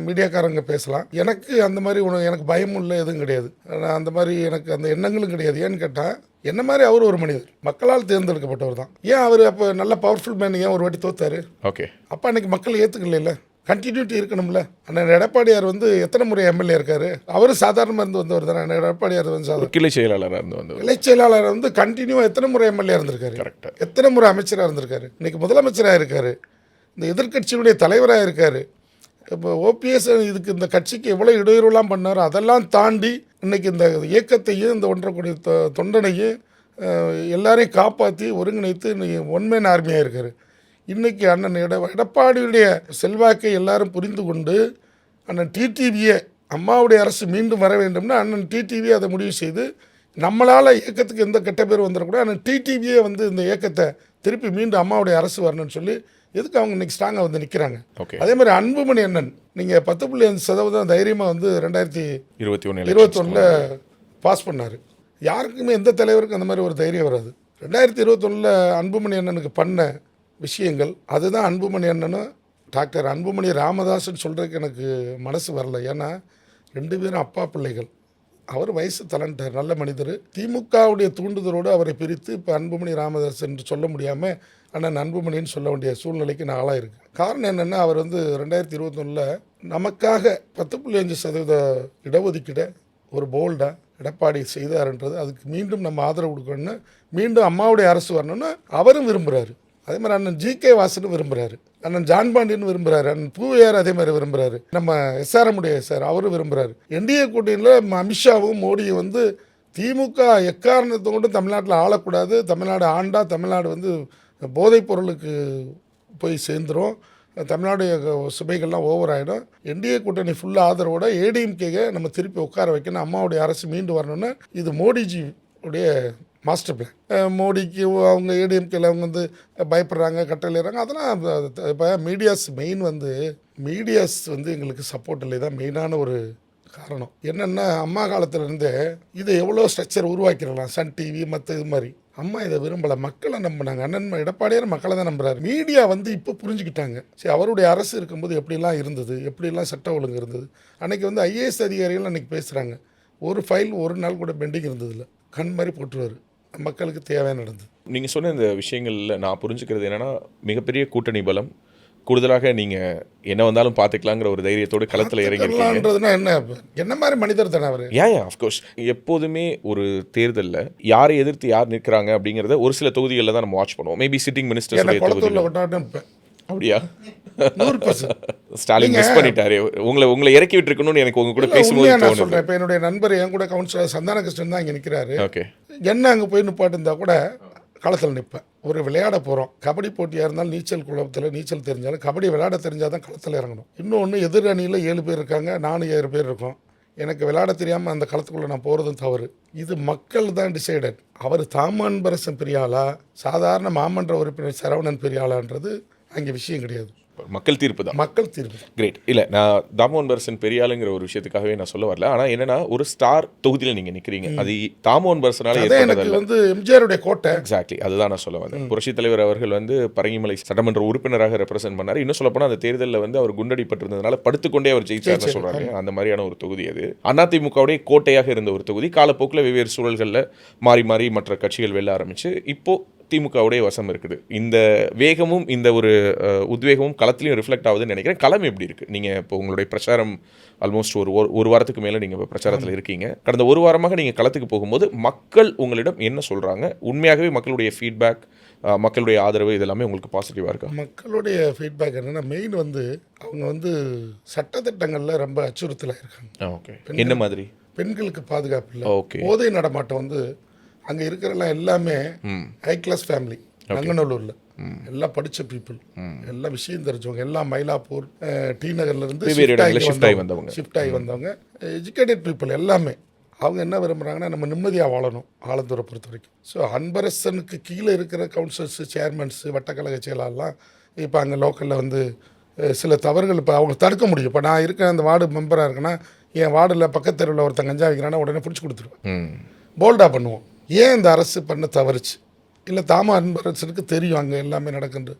மீடியாக்காரங்க பேசலாம். எனக்கு அந்த மாதிரி எனக்கு பயமும் இல்லை, எதுவும் கிடையாது. நான் அந்த மாதிரி எனக்கு அந்த எண்ணங்களும் கிடையாது. ஏன்னு கேட்டால் என்ன மாதிரி அவர் ஒரு மனிதர், மக்களால் தேர்ந்தெடுக்கப்பட்டவர் தான். ஏன் அவர் அப்போ நல்ல பவர்ஃபுல் மேன் ஏன் ஒரு வாட்டி தோத்தாரு? ஓகே, அப்போ அன்றைக்கி மக்கள் ஏற்றுக்கல, கண்டினியூட்டி இருக்கணும்ல. அண்ணன் எடப்பாடியார் வந்து எத்தனை முறை எம்எல்ஏ இருக்காரு? அவரும் சாதாரணமாக இருந்து வந்தவர் தானே. அண்ணன் எடப்பாடியார் வந்து சாதாரண கிளை செயலாளராக இருந்து வந்தவர். கிளை செயலாளர் வந்து கண்டினியூவாக எத்தனை முறை எம்எல்ஏ இருந்திருக்காரு? கரெக்டாக. எத்தனை முறை அமைச்சராக இருந்திருக்காரு? இன்றைக்கி முதலமைச்சராக இருக்கார், இந்த எதிர்க்கட்சியுடைய தலைவராக இருக்கார். இப்போ ஓபிஎஸ் இதுக்கு இந்த கட்சிக்கு எவ்வளோ இடையூறுலாம் பண்ணாரோ அதெல்லாம் தாண்டி இன்றைக்கி இந்த இயக்கத்தையும் இந்த 1.5 கோடி தொண்டனையும் எல்லாரையும் காப்பாற்றி ஒருங்கிணைத்து இன்றைக்கி ஒன்மேன் ஆர்மியாக இருக்கார். இன்றைக்கி அண்ணன் எடப்பாடியுடைய செல்வாக்கை எல்லாரும் புரிந்து கொண்டு அண்ணன் டிடிவியை அம்மாவுடைய அரசு மீண்டும் வர வேண்டும்னா அண்ணன் டிடிவியை அதை முடிவு செய்து நம்மளால் இயக்கத்துக்கு எந்த கெட்ட பேர் வந்துடக்கூடாது, அண்ணன் டிடிவியே வந்து இந்த இயக்கத்தை திருப்பி மீண்டும் அம்மாவுடைய அரசு வரணும்னு சொல்லி எதுக்கு அவங்க இன்றைக்கி ஸ்ட்ராங்காக வந்து நிற்கிறாங்க. அதே மாதிரி அன்புமணி அண்ணன் நீங்கள் 10.5% தைரியமாக வந்து 2021 பாஸ் பண்ணார். யாருக்குமே எந்த தலைவருக்கும் அந்த மாதிரி ஒரு தைரியம் வராது. 2021 அன்புமணி அண்ணனுக்கு பண்ண விஷயங்கள் அதுதான் அன்புமணி அண்ணனும் டாக்டர் அன்புமணி ராமதாஸ்ன்னு சொல்கிறதுக்கு எனக்கு மனசு வரல. ஏன்னா 2 பேரும் அப்பா பிள்ளைகள். அவர் வயசு தளன்ட்டார், நல்ல மனிதர். திமுகவுடைய தூண்டுதலோடு அவரை பிரித்து இப்போ அன்புமணி ராமதாஸ் என்று சொல்ல முடியாமல் அண்ணன் அன்புமணின்னு சொல்ல வேண்டிய சூழ்நிலைக்கு நான் ஆளாக இருக்குது. காரணம் என்னென்னா அவர் வந்து 2021 நமக்காக 10.5% இடஒதுக்கீடை ஒரு போல்டாக எடப்பாடி செய்தார்ன்றது அதுக்கு மீண்டும் நம்ம ஆதரவு கொடுக்கணும்னு மீண்டும் அம்மாவுடைய அரசு வரணும்னு அவரும் விரும்புகிறாரு. அதே மாதிரி அண்ணன் ஜி.கே. வாசனும் விரும்புகிறாரு, அண்ணன் ஜான் பாண்டியன் விரும்புகிறாரு, அண்ணன் பூவையார் அதே மாதிரி விரும்புகிறாரு, நம்ம எஸ்ஆர்எம்முடைய சார் அவரும் விரும்புகிறாரு. என்டிஏ கூட்டணியில் அமித்ஷாவும் மோடியும் வந்து திமுக எக்காரணத்தை கொண்டு தமிழ்நாட்டில் ஆளக்கூடாது, தமிழ்நாடு ஆண்டா தமிழ்நாடு வந்து போதைப் பொருளுக்கு போய் சேர்ந்துடும், தமிழ்நாடு சுமைகள்லாம் ஓவர் ஆகிடும், என்டிஏ கூட்டணி ஃபுல்லாக ஆதரவோட ஏடிஎம்கேக நம்ம திருப்பி உட்கார வைக்கணும், அம்மாவுடைய அரசு மீண்டு வரணும்னு இது மோடிஜி உடைய மாஸ்டர் பிளான். மோடிக்கு அவங்க ஏடிஎம்கேல அவங்க வந்து பயப்படுறாங்க, கட்டளைறாங்க. அதெல்லாம் இப்போ மீடியாஸ் வந்து எங்களுக்கு சப்போர்ட் இல்லை தான் மெயினான ஒரு காரணம். என்னென்னா அம்மா காலத்திலேருந்தே இதை எவ்வளோ ஸ்ட்ரக்சர் உருவாக்கிடலாம், சன் டிவி மற்ற இது மாதிரி. அம்மா இதை விரும்பலை, மக்களை நம்பினாங்க. அண்ணன் எடப்பாடியார் மக்களை தான் நம்புறாரு. மீடியா வந்து இப்போ புரிஞ்சுக்கிட்டாங்க. சரி, அவருடைய அரசு இருக்கும்போது எப்படிலாம் இருந்தது, எப்படிலாம் சட்ட ஒழுங்கு இருந்தது. அன்றைக்கி வந்து ஐஏஎஸ் அதிகாரிகள் அன்றைக்கி பேசுகிறாங்க, ஒரு ஃபைல் ஒரு நாள் கூட பெண்டிங் இருந்ததில்லை, கண் மாதிரி போட்டுருவார், மக்களுக்கு தேவையான நடந்தது. நீங்கள் சொன்ன இந்த விஷயங்களில் நான் புரிஞ்சுக்கிறது என்னென்னா மிகப்பெரிய கூட்டணி பலம், கூடுதலாக நீங்கள் என்ன வந்தாலும் பார்த்துக்கலாங்கிற ஒரு தைரியத்தோடு களத்தில் இறங்கிருக்கீங்கன்றதுனா என்ன மாதிரி மனிதர் தானே அவர். அஃப்கோர்ஸ் எப்போதுமே ஒரு தேர்தலில் யாரை எதிர்த்து யார் நிற்கிறாங்க அப்படிங்கிறத ஒரு சில தொகுதிகளில் தான் நம்ம வாட்ச் பண்ணுவோம். மேபி சிட்டிங் மினிஸ்டர் அப்படியா, 100%. ஸ்டாலின் மிஸ் பண்ணிட்டாரு, உங்களை இறக்கி விட்டுருக்கணும்னு எனக்கு உங்க கூட பேசும்போது நான் சொல்கிறேன். இப்போ என்னுடைய நண்பர் என் கூட கவுன்சிலர் சந்தான கிருஷ்ணன் தான் இங்கே நிற்கிறாரு. ஓகே, என்ன அங்கே போய் நிப்பாட்டு இருந்தால் கூட களத்தில் நிற்பேன். ஒரு விளையாட போகிறோம், கபடி போட்டியாக இருந்தாலும் நீச்சல் குளத்தில் நீச்சல் தெரிஞ்சாலும் கபடி விளையாட தெரிஞ்சால் தான் களத்தில் இறங்கணும். இன்னொன்று எதிர் அணியில் 7 பேர் இருக்காங்க, நானும் 7 பேர் இருக்கோம். எனக்கு விளையாட தெரியாமல் அந்த களத்துக்குள்ளே நான் போகிறதும் தவறு. இது மக்கள் தான் டிசைடட். அவர் தாமு அன்பரசன் பெரியாளா, சாதாரண மாமன்ற உறுப்பினர் சரவணன் பெரியாளான்றது அங்கே விஷயம் கிடையாது. மக்கள் தீர்ப்பு தான். மக்கள் தீர்ப்பு. கிரேட். இல்லை, நான் தாமு அன்பரசன் பெரியாளுங்கிற ஒரு விஷயத்துக்காகவே நான் சொல்ல வரல. ஆனால் என்னன்னா ஒரு ஸ்டார் தொகுதியில் நீங்கள் நிற்கிறீங்க, அது தாமு அன்பரசனால எனக்கு வந்து எம்ஜிஆருடைய கோட்டை. எக்ஸாக்ட்லி, அதுதான் நான் சொல்ல வந்தேன். புரட்சித் தலைவர் அவர்கள் வந்து பரங்கிமலை சட்டமன்ற உறுப்பினராக ரெப்ரசென்ட் பண்ணார். இன்னும் சொல்லப்போனால் அந்த தேர்தலில் வந்து அவர் குண்டடிப்பட்டிருந்ததுனால படுத்துக்கொண்டே அவர் ஜெயிச்சார்னு சொல்கிறாங்க. அந்த மாதிரியான ஒரு தொகுதி அது. அதிமுகவுடைய கோட்டையாக இருந்த ஒரு தொகுதி. காலப்போக்கில் வெவ்வேறு சூழல்களில் மாறி மாறி மற்ற கட்சிகள் வெல்ல ஆரம்பிச்சு இப்போ திமுகவுடைய வசம் இருக்குது. இந்த வேகமும் இந்த ஒரு உத்வேகமும் களத்திலையும் ரிஃப்ளெக்ட் ஆகுதுன்னு நினைக்கிறேன். களம் எப்படி இருக்குது? நீங்கள் இப்போ உங்களுடைய பிரச்சாரம் ஆல்மோஸ்ட் ஒரு வாரத்துக்கு மேலே நீங்கள் இப்போ பிரச்சாரத்தில் இருக்கீங்க. கடந்த ஒரு வாரமாக நீங்கள் களத்துக்கு போகும்போது மக்கள் உங்களிடம் என்ன சொல்கிறாங்க? உண்மையாகவே மக்களுடைய ஃபீட்பேக், மக்களுடைய ஆதரவு இதெல்லாமே உங்களுக்கு பாசிட்டிவாக இருக்கா? மக்களுடைய ஃபீட்பேக் என்னென்னா மெயின் வந்து அவங்க வந்து சட்டத்திட்டங்களில் ரொம்ப அச்சுறுத்தலாக இருக்காங்க. ஓகே, என்ன மாதிரி? பெண்களுக்கு பாதுகாப்பு இல்லை. ஓகே, போதை நடமாட்டம் வந்து அங்கே இருக்கிறலாம் எல்லாமே ஹை கிளாஸ் ஃபேமிலி. நங்கநல்லூரில் எல்லாம் படித்த பீப்புள், எல்லாம் விஷயம் தெரிஞ்சவங்க, எல்லாம் மயிலாப்பூர் டி நகர்லேருந்து ஷிஃப்ட் ஆகி வந்தவங்க, எஜுகேட்டட் பீப்புள் எல்லாமே. அவங்க என்ன விரும்புகிறாங்கன்னா நம்ம நிம்மதியாக வாழணும் ஆலந்தூரை பொறுத்த வரைக்கும். ஸோ அன்பரசனுக்கு கீழே இருக்கிற கவுன்சிலர்ஸு, சேர்மன்ஸு, வட்டக்கழக செயலாளர்லாம் இப்போ அங்கே லோக்கலில் வந்து சில தவறுகள் இப்போ அவங்க தடுக்க முடியும். இப்போ நான் இருக்க அந்த வார்டு மெம்பராக இருக்கேன்னா என் வார்டில் பக்கத்து தெருவில் ஒருத்தன் கஞ்சா வைக்கிறான்னா உடனே பிடிச்சி கொடுத்துருவேன். போல்டாக பண்ணுவோம். ஏன் இந்த அரசு பண்ண தவறுச்சு, இல்லை தாமா அன்பரசனுக்கு தெரியும் அங்கே எல்லாமே நடக்குது.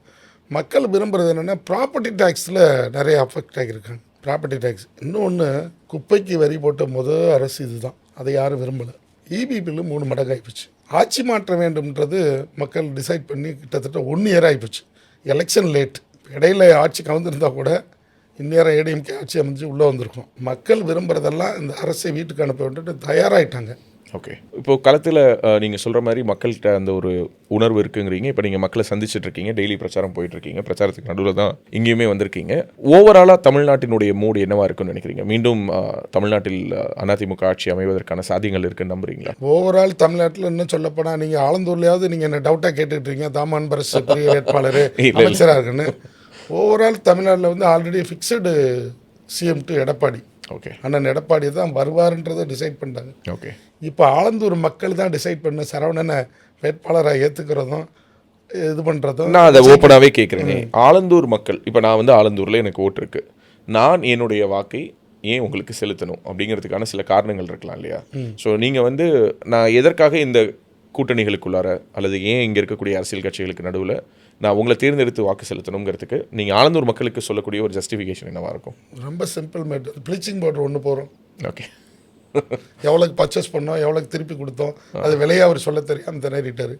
மக்கள் விரும்புகிறது என்னென்னா ப்ராப்பர்ட்டி டேக்ஸில் நிறைய அஃபெக்ட் ஆகியிருக்காங்க. ப்ராப்பர்ட்டி டேக்ஸ் இன்னொன்று குப்பைக்கு வரி போட்ட முதல் அரசு இதுதான். அதை யாரும் விரும்பலை. இபி பில்லு 3 மடங்கு ஆகிப்போச்சு. ஆட்சி மாற்ற வேண்டும்ன்றது மக்கள் டிசைட் பண்ணி கிட்டத்தட்ட 1 இயர் ஆகிப்போச்சு. எலெக்ஷன் லேட், இடையில ஆட்சி கவுந்திருந்தால் கூட இந்நேரம் ஏடிஎம்கே ஆட்சி அமைஞ்சு உள்ளே வந்திருக்கும். மக்கள் விரும்புகிறதெல்லாம் இந்த அரசை வீட்டுக்கு அனுப்ப வேண்டிட்டு தயாராகிட்டாங்க. ஓகே, இப்போது களத்தில் நீங்கள் சொல்கிற மாதிரி மக்கள்கிட்ட அந்த ஒரு உணர்வு இருக்குங்கிறீங்க. இப்போ நீங்கள் மக்களை சந்திச்சுட்டு இருக்கீங்க, டெய்லி பிரச்சாரம் போயிட்டுருக்கீங்க, பிரச்சாரத்துக்கு நடுவில் தான் இங்கேயுமே வந்திருக்கீங்க. ஓவராலாக தமிழ்நாட்டினுடைய மூடு என்னவாக இருக்குன்னு நினைக்கிறீங்க? மீண்டும் தமிழ்நாட்டில் அதிமுக ஆட்சி அமைவதற்கான சாத்தியங்கள் இருக்குன்னு நம்புறீங்களா? ஓவரால் தமிழ்நாட்டில் இன்னும் சொல்லப்போனால் நீங்கள் ஆலந்தூர்லையாவது நீங்கள் என்ன டவுட்டாக கேட்டுட்ருக்கீங்க தாமா அன்பரசு பெரிய வேட்பாளர் அமைச்சராக இருக்குன்னு. ஓவரால் தமிழ்நாட்டில் வந்து already fixed CM to Edappadi. Okay, அண்ணன் எடப்பாடி தான் வருவார்ன்றதை டிசைட் பண்ணிட்டாங்க. ஓகே, இப்போ ஆலந்தூர் மக்கள் தான் டிசைட் பண்ண சரவணனை வேட்பாளராக ஏற்றுக்கிறதும் இது பண்ணுறதும். நான் அதை ஓப்பனாகவே கேட்குறேனே, ஆலந்தூர் மக்கள், இப்போ நான் வந்து ஆலந்தூரில் எனக்கு ஓட்டு இருக்குது, நான் என்னுடைய வாக்கை ஏன் உங்களுக்கு செலுத்தணும் அப்படிங்கிறதுக்கான சில காரணங்கள் இருக்கலாம் இல்லையா? ஸோ நீங்கள் வந்து நான் எதற்காக இந்த கூட்டணிகளுக்குள்ளார அல்லது ஏன் இங்கே இருக்கக்கூடிய அரசியல் கட்சிகளுக்கு நடுவில் நான் உங்களை தேர்ந்தெடுத்து வாக்கு செலுத்தணுங்கிறதுக்கு நீங்கள் ஆலந்தூர் மக்களுக்கு சொல்லக்கூடிய ஒரு ஜஸ்டிஃபிகேஷன் என்னவாக இருக்கும்? ரொம்ப சிம்பிள் மேட்டர். ப்ளீச்சிங் பவுடர் ஒன்று போகிறோம். ஓகே, எவ்வளோக்கு பர்ச்சேஸ் பண்ணோம், எவ்வளோக்கு திருப்பி கொடுத்தோம், அது விலையை அவர் சொல்ல தெரியாமல் திணறிட்டார்.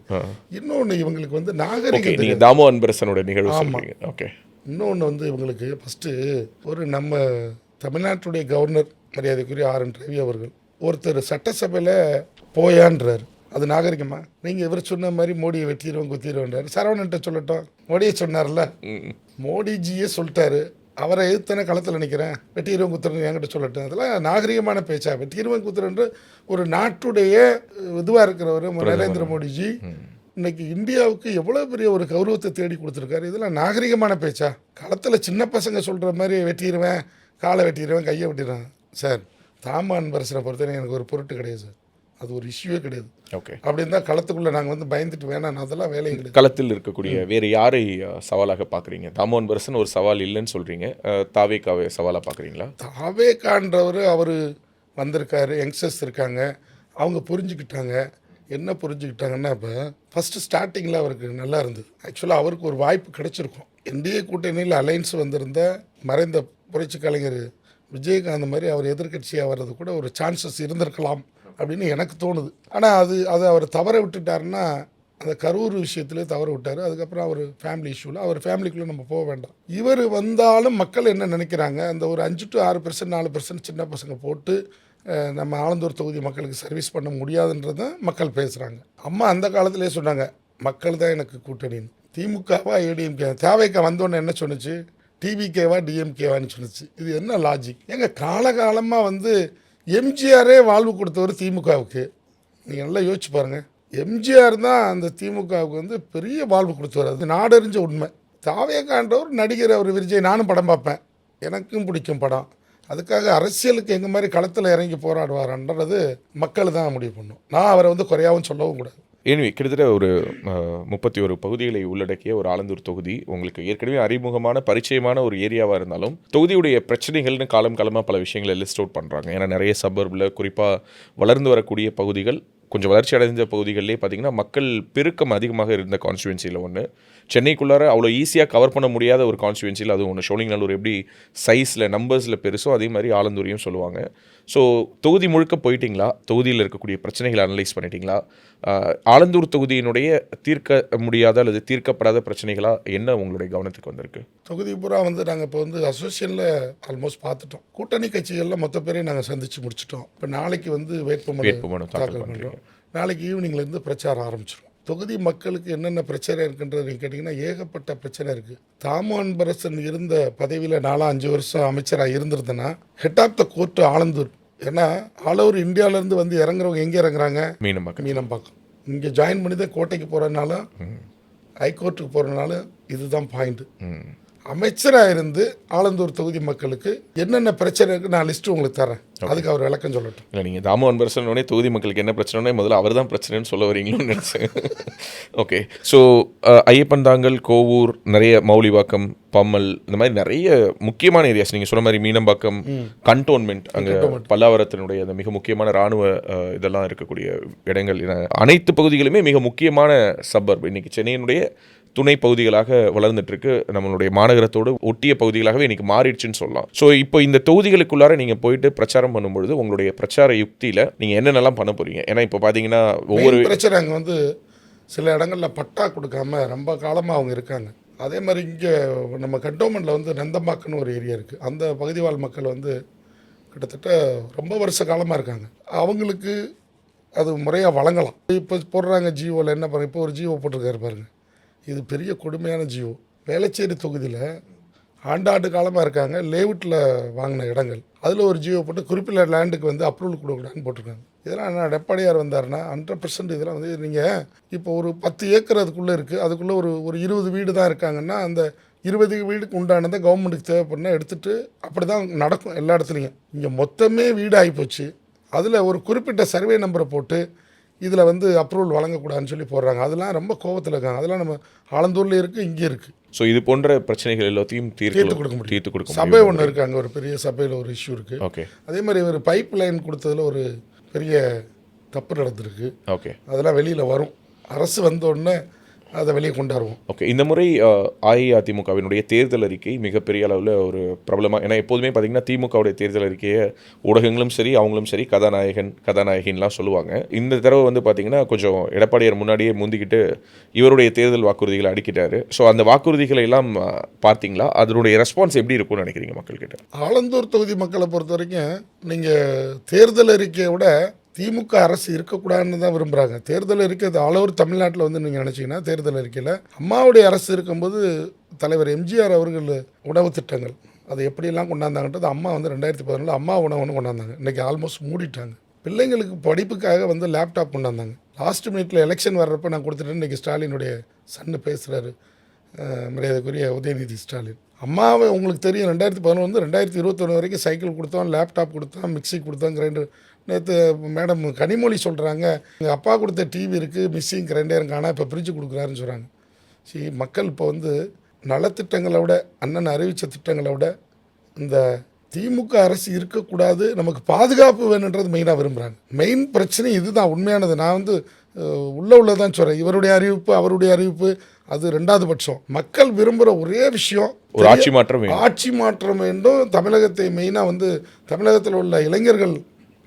இன்னொன்று இவங்களுக்கு வந்து நாகரிகம். நீங்கள் தாமோ அன்பரசனோட நிகழ்வு சொல்றீங்க. ஓகே, இன்னொன்று வந்து இவங்களுக்கு ஃபஸ்ட்டு ஒரு நம்ம தமிழ்நாட்டுடைய கவர்னர் மரியாதைக்குரிய ஆர் என் ரவி அவர்கள் ஒருத்தர் சட்டசபையில் போயான்றார். அது நாகரிகமா? நீங்கள் இவர் சொன்ன மாதிரி மோடியை வெட்டிடுவோம் குத்திடுவோன்றார். சரவணன்ட்ட சொல்லட்டும், மோடியை சொன்னார்ல, மோடிஜியே சொல்லிட்டாரு, அவரை எதிர்த்தானே களத்தில் நிற்கிறேன், வெட்டிடுவோம் குத்துறேன்னு என்கிட்ட சொல்லட்டும். அதெல்லாம் நாகரிகமான பேச்சா? வெட்டிடுவோம் குத்துறன்ற ஒரு நாட்டுடைய இதுவாக இருக்கிறவர் நரேந்திர மோடிஜி இன்னைக்கு இந்தியாவுக்கு எவ்வளோ பெரிய ஒரு கௌரவத்தை தேடி கொடுத்துருக்காரு. இதெல்லாம் நாகரிகமான பேச்சா? களத்தில் சின்ன பசங்க சொல்கிற மாதிரி வெட்டிடுவேன், காலை வெட்டிடுவேன், கையை வெட்டிடுவேன். சார், தாமா அன்பரசனை பொறுத்தவரை எனக்கு ஒரு பொருட்டு கிடையாது சார். அது ஒரு இஷ்யூவே கிடையாது. ஓகே, அப்படி இருந்தால் களத்துக்குள்ளே நாங்கள் வந்து பயந்துட்டு வேணாம், அதெல்லாம் வேலை கிடையாது. களத்தில் இருக்கக்கூடிய வேறு யாரை சவாலாக பார்க்குறீங்க? தாமோ அன்பரசன் ஒரு சவால் இல்லைன்னு சொல்கிறீங்க, தாவேக்காவை சவாலாக பார்க்குறீங்களா? தாவேக்கான்றவர் அவர் வந்திருக்காரு, யங்ஸ்டர்ஸ் இருக்காங்க, அவங்க புரிஞ்சுக்கிட்டாங்க. என்ன புரிஞ்சுக்கிட்டாங்கன்னா, இப்போ ஃபஸ்ட்டு ஸ்டார்டிங்கில் அவருக்கு நல்லா இருந்தது. ஆக்சுவலாக அவருக்கு ஒரு வாய்ப்பு கிடைச்சிருக்கும். என்டிஏ கூட்டணியில் அலைன்ஸ் வந்திருந்த மறைந்த புரட்சி கலைஞர் விஜயகாந்த் மாதிரி அவர் எதிர்கட்சியாக வர்றது கூட ஒரு சான்சஸ் இருந்திருக்கலாம் அப்படின்னு எனக்கு தோணுது. ஆனால் அது அவர் தவற விட்டுட்டாருன்னா, அந்த கரூர் விஷயத்துலேயே தவற விட்டார். அதுக்கப்புறம் அவர் ஃபேமிலி இஷ்யூவில் அவர் ஃபேமிலிக்குள்ளே நம்ம போக வேண்டாம். இவர் வந்தாலும் மக்கள் என்ன நினைக்கிறாங்க, அந்த ஒரு 5 to 6% 4% சின்ன பசங்க போட்டு நம்ம ஆலந்தூர் தொகுதி மக்களுக்கு சர்வீஸ் பண்ண முடியாதுன்றதை மக்கள் பேசுகிறாங்க. அம்மா அந்த காலத்திலே சொன்னாங்க, மக்கள் தான் எனக்கு கூட்டணின்னு. திமுகவா ஏடிஎம்கே? தேவைக்கா வந்தோன்னே என்ன சொன்னிச்சு? டிவிகேவா டிஎம்கேவான்னு சொன்னிச்சு. இது என்ன லாஜிக்? எங்கள் காலகாலமாக வந்து எம்ஜிஆரே வாழ்வு கொடுத்தவர் திமுகவுக்கு. நீங்கள் நல்லா யோசிச்சு பாருங்கள். எம்ஜிஆர் தான் அந்த திமுகவுக்கு வந்து பெரிய வாழ்வு கொடுத்தவர். அது நாடறிஞ்ச உண்மை. தாவேக்கான்றவர் நடிகர், அவர் விஜய், நானும் படம் பார்ப்பேன், எனக்கும் பிடிக்கும் படம். அதுக்காக அரசியலுக்கு எங்கள் மாதிரி களத்தில் இறங்கி போராடுவார்ன்றது மக்கள் தான் முடிவு பண்ணும். நான் அவரை வந்து குறையாகவும் சொல்லவும் கூடாது. எனவே கிட்டத்தட்ட ஒரு 31 பகுதிகளை உள்ளடக்கிய ஒரு ஆலந்தூர் தொகுதி உங்களுக்கு ஏற்கனவே அறிமுகமான பரிச்சயமான ஒரு ஏரியாவாக இருந்தாலும் தொகுதியுடைய பிரச்சனைகள்னு காலமாக பல விஷயங்களை லிஸ்ட் அவுட் பண்ணுறாங்க. ஏன்னா நிறைய சபர்பில் குறிப்பாக வளர்ந்து வரக்கூடிய பகுதிகள், கொஞ்சம் வளர்ச்சி அடைந்த பகுதிகளிலே பார்த்திங்கன்னா மக்கள் பெருக்கம் அதிகமாக இருந்த கான்ஸ்டுவன்சியில் ஒன்று, சென்னைக்குள்ளார அவ்வளோ ஈஸியாக கவர் பண்ண முடியாத ஒரு கான்ஸ்டுவன்சியில் அது ஒன்று. ஷோலிங்கநல்லூர் எப்படி சைஸில் நம்பர்ஸில் பெருசோ அதே மாதிரி ஆலந்தூரையும் சொல்லுவாங்க. ஸோ தொகுதி முழுக்க போயிட்டிங்களா? தொகுதியில் இருக்கக்கூடிய பிரச்சனைகளை அனலைஸ் பண்ணிட்டீங்களா? ஆலந்தூர் தொகுதியினுடைய தீர்க்க முடியாத அல்லது தீர்க்கப்படாத பிரச்சனைகளாக என்ன உங்களுடைய கவனத்துக்கு வந்திருக்கு? தொகுதி பூரா வந்து நாங்கள் இப்போ வந்து அசோசியேஷனில் ஆல்மோஸ்ட் பார்த்துட்டோம். கூட்டணி கட்சிகளில் மொத்த பேரையும் நாங்கள் சந்தித்து முடிச்சிட்டோம். இப்போ நாளைக்கு வந்து வேட்புமனு தாக்கல் பண்ணுறோம். நாளைக்கு ஈவினிங்லேருந்து பிரச்சாரம் ஆரம்பிச்சிடும். தொகுதி மக்களுக்கு என்னென்ன பிரச்சனை இருக்குன்றது நீங்கள் கேட்டிங்கன்னா ஏகப்பட்ட பிரச்சனை இருக்குது. தாமோ அன்பரசன் இருந்த பதவியில் 4-5 வருஷம் அமைச்சராக இருந்திருந்தேன்னா head of the court Alandur. ஏன்னா ஆல் ஓவர் இந்தியாவிலேருந்து வந்து இறங்குறவங்க எங்கே இறங்குறாங்க? மீனம்பாக்கம். இங்கே ஜாயின் பண்ணி தான் கோட்டைக்கு போகிறதுனால, ஹைகோர்ட்டுக்கு போகிறதுனால இதுதான் பாயிண்ட்டு. அமைச்சராக இருந்து ஆலந்தூர் தொகுதி மக்களுக்கு என்னென்ன பிரச்சனை இருக்குது நான் லிஸ்ட்டு உங்களுக்கு தரேன். அதுக்கு அவர் விளக்கம் சொல்லட்டும். இல்லை, நீங்கள் தாமு அன்பரசனோடனே தொகுதி மக்களுக்கு என்ன பிரச்சனைனே முதல்ல அவர் தான் பிரச்சனைன்னு சொல்ல வரீங்களோன்னு நினச்சேன். ஓகே, ஸோ ஐயப்பன் தாங்கல், கோவூர், நிறைய மௌலிவாக்கம், பம்மல், இந்த மாதிரி நிறைய முக்கியமான ஏரியாஸ் நீங்கள் சொன்ன மாதிரி மீனம்பாக்கம், கண்டோன்மெண்ட், அங்கே பல்லாவரத்தினுடைய அந்த மிக முக்கியமான இராணுவ இதெல்லாம் இருக்கக்கூடிய இடங்கள், அனைத்து பகுதிகளுமே மிக முக்கியமான சப்பர்ப். இன்றைக்கி சென்னையினுடைய துணை பகுதிகளாக வளர்ந்துட்டு இருக்கு. நம்மளுடைய மாநகரத்தோடு ஒட்டிய பகுதிகளாகவே இன்னைக்கு மாறிடுச்சுன்னு சொல்லலாம். ஸோ இப்போ இந்த தொகுதிகளுக்குள்ளார நீங்கள் போயிட்டு பிரச்சாரம் பண்ணும்பொழுது உங்களுடைய பிரச்சார யுக்தியில் நீங்கள் என்னென்னலாம் பண்ண போறீங்க? ஏன்னா இப்போ பார்த்தீங்கன்னா ஒவ்வொரு பிரச்சனை அங்கே வந்து சில இடங்களில் பட்டா கொடுக்காம ரொம்ப காலமாக அவங்க இருக்காங்க. அதே மாதிரி இங்கே நம்ம கண்டோன்மெண்ட்டில் வந்து நந்தம்பாக்கன்னு ஒரு ஏரியா இருக்குது. அந்த பகுதி வாழ் மக்கள் வந்து கிட்டத்தட்ட ரொம்ப வருஷ காலமாக இருக்காங்க. அவங்களுக்கு அது முறையாக வழங்கலாம். இப்போ போடுறாங்க ஜியோவில் என்ன பண்ணுங்க, இப்போ ஒரு ஜியோ போட்டிருக்காரு பாருங்க, இது பெரிய கொடுமையான ஜியோ. வேளச்சேரி தொகுதியில் ஆண்டாண்டு காலமாக இருக்காங்க, லேவுட்டில் வாங்கின இடங்கள், அதில் ஒரு ஜியோ போட்டு குறிப்பிட்ட லேண்டுக்கு வந்து அப்ரூவல் கொடுக்கூடாதுன்னு போட்டிருக்காங்க. இதெல்லாம் என்ன எடப்பாடியார் வந்தாருன்னா 100% இதெல்லாம் வந்து நீங்கள் இப்போ ஒரு 10 ஏக்கர் அதுக்குள்ளே இருக்குது, அதுக்குள்ளே ஒரு 20 வீடு தான் இருக்காங்கன்னா அந்த 20 வீடுக்கு உண்டானதை கவர்மெண்ட்டுக்கு தேவைப்படுனா எடுத்துகிட்டு அப்படி தான் நடக்கும் எல்லா இடத்துலையும். இங்கே மொத்தமே வீடு ஆகிப்போச்சு. அதில் ஒரு குறிப்பிட்ட சர்வே நம்பரை போட்டு இதில் வந்து அப்ரூவல் வழங்கக்கூடாதுன்னு சொல்லி போடுறாங்க. அதெல்லாம் ரொம்ப கோபத்தில் இருக்காங்க. அதெல்லாம் நம்ம ஆலந்தூரில் இருக்குது, இங்கே இருக்குது. ஸோ இது போன்ற பிரச்சனைகள் எல்லாத்தையும் தீர்த்து கொடுக்க முடியும். சபை ஒன்று இருக்குது, அங்கே ஒரு பெரிய சபையில் ஒரு இஷ்யூ இருக்குது. ஓகே, அதே மாதிரி ஒரு பைப் லைன் கொடுத்ததில் ஒரு பெரிய தப்பு நடந்திருக்கு. ஓகே, அதெல்லாம் வெளியில் வரும். அரசு வந்தோடனே அதை வெளியே கொண்டாடுவோம். ஓகே, இந்த முறை அஇஅதிமுகவினுடைய தேர்தல் அறிக்கை மிகப்பெரிய அளவில் ஒரு பிரபலமாக, ஏன்னா எப்போதுமே பார்த்தீங்கன்னா திமுகவுடைய தேர்தல் அறிக்கையை ஊடகங்களும் சரி அவங்களும் சரி கதாநாயகின்லாம் சொல்லுவாங்க. இந்த தடவை வந்து பார்த்தீங்கன்னா கொஞ்சம் எடப்பாடியார் முன்னாடியே முந்திக்கிட்டு இவருடைய தேர்தல் வாக்குறுதிகளை அடிக்கிட்டாரு. ஸோ அந்த வாக்குறுதிகளை எல்லாம் பார்த்தீங்களா? அதனுடைய ரெஸ்பான்ஸ் எப்படி இருக்கும்னு நினைக்கிறீங்க மக்கள்கிட்ட? ஆலந்தூர் தொகுதி மக்களை பொறுத்த வரைக்கும் நீங்கள் தேர்தல் அறிக்கையை விட திமுக அரசு இருக்கக்கூடாதுன்னு தான் விரும்புகிறாங்க. தேர்தல் அறிக்கை ஆல் தமிழ்நாட்டில் வந்து நீங்கள் நினச்சிங்கன்னா தேர்தல் அறிக்கையில் அம்மாவுடைய அரசு இருக்கும்போது தலைவர் எம்ஜிஆர் அவர்கள் உணவு திட்டங்கள் அதை எப்படியெல்லாம் கொண்டாந்தாங்கன்றது அம்மா வந்து 2014 அம்மா உணவுன்னு கொண்டாந்தாங்க. இன்றைக்கி ஆல்மோஸ்ட் மூடிட்டாங்க. பிள்ளைங்களுக்கு படிப்புக்காக வந்து லேப்டாப் கொண்டாந்தாங்க. லாஸ்ட் மினிட்ல எலெக்ஷன் வர்றப்போ நான் கொடுத்துட்டேன். இன்றைக்கி ஸ்டாலினுடைய சன்னு பேசுகிறாரு, மரியாதைக்குரிய உதயநிதி ஸ்டாலின். அம்மாவை உங்களுக்கு தெரியும், 2011 2021 வரைக்கும் சைக்கிள் கொடுத்தோம், லேப்டாப் கொடுத்தோம், மிக்சி கொடுத்தோம், கிரைண்டர். நேற்று மேடம் கனிமொழி சொல்கிறாங்க, எங்கள் அப்பா கொடுத்த டிவி இருக்குது, மிக்சிங் கிரைண்டரும் காணா, இப்போ ஃப்ரிட்ஜு கொடுக்குறாருன்னு சொல்கிறாங்க. சரி, மக்கள் இப்போ வந்து நலத்திட்டங்களை விட, அண்ணன் அறிவித்த திட்டங்களை விட இந்த திமுக அரசு இருக்கக்கூடாது, நமக்கு பாதுகாப்பு வேணுன்றது மெயினாக விரும்புகிறாங்க. மெயின் பிரச்சனை இதுதான் உண்மையானது. நான் வந்து உள்ளதான் சொல்கிறேன். இவருடைய அறிவிப்பு அவருடைய அறிவிப்பு அது 2வது பட்சம். மக்கள் விரும்புகிற ஒரே விஷயம் ஒரு ஆட்சி மாற்றம் வேண்டும். தமிழகத்தை மெயினாக வந்து தமிழகத்தில் உள்ள இளைஞர்கள்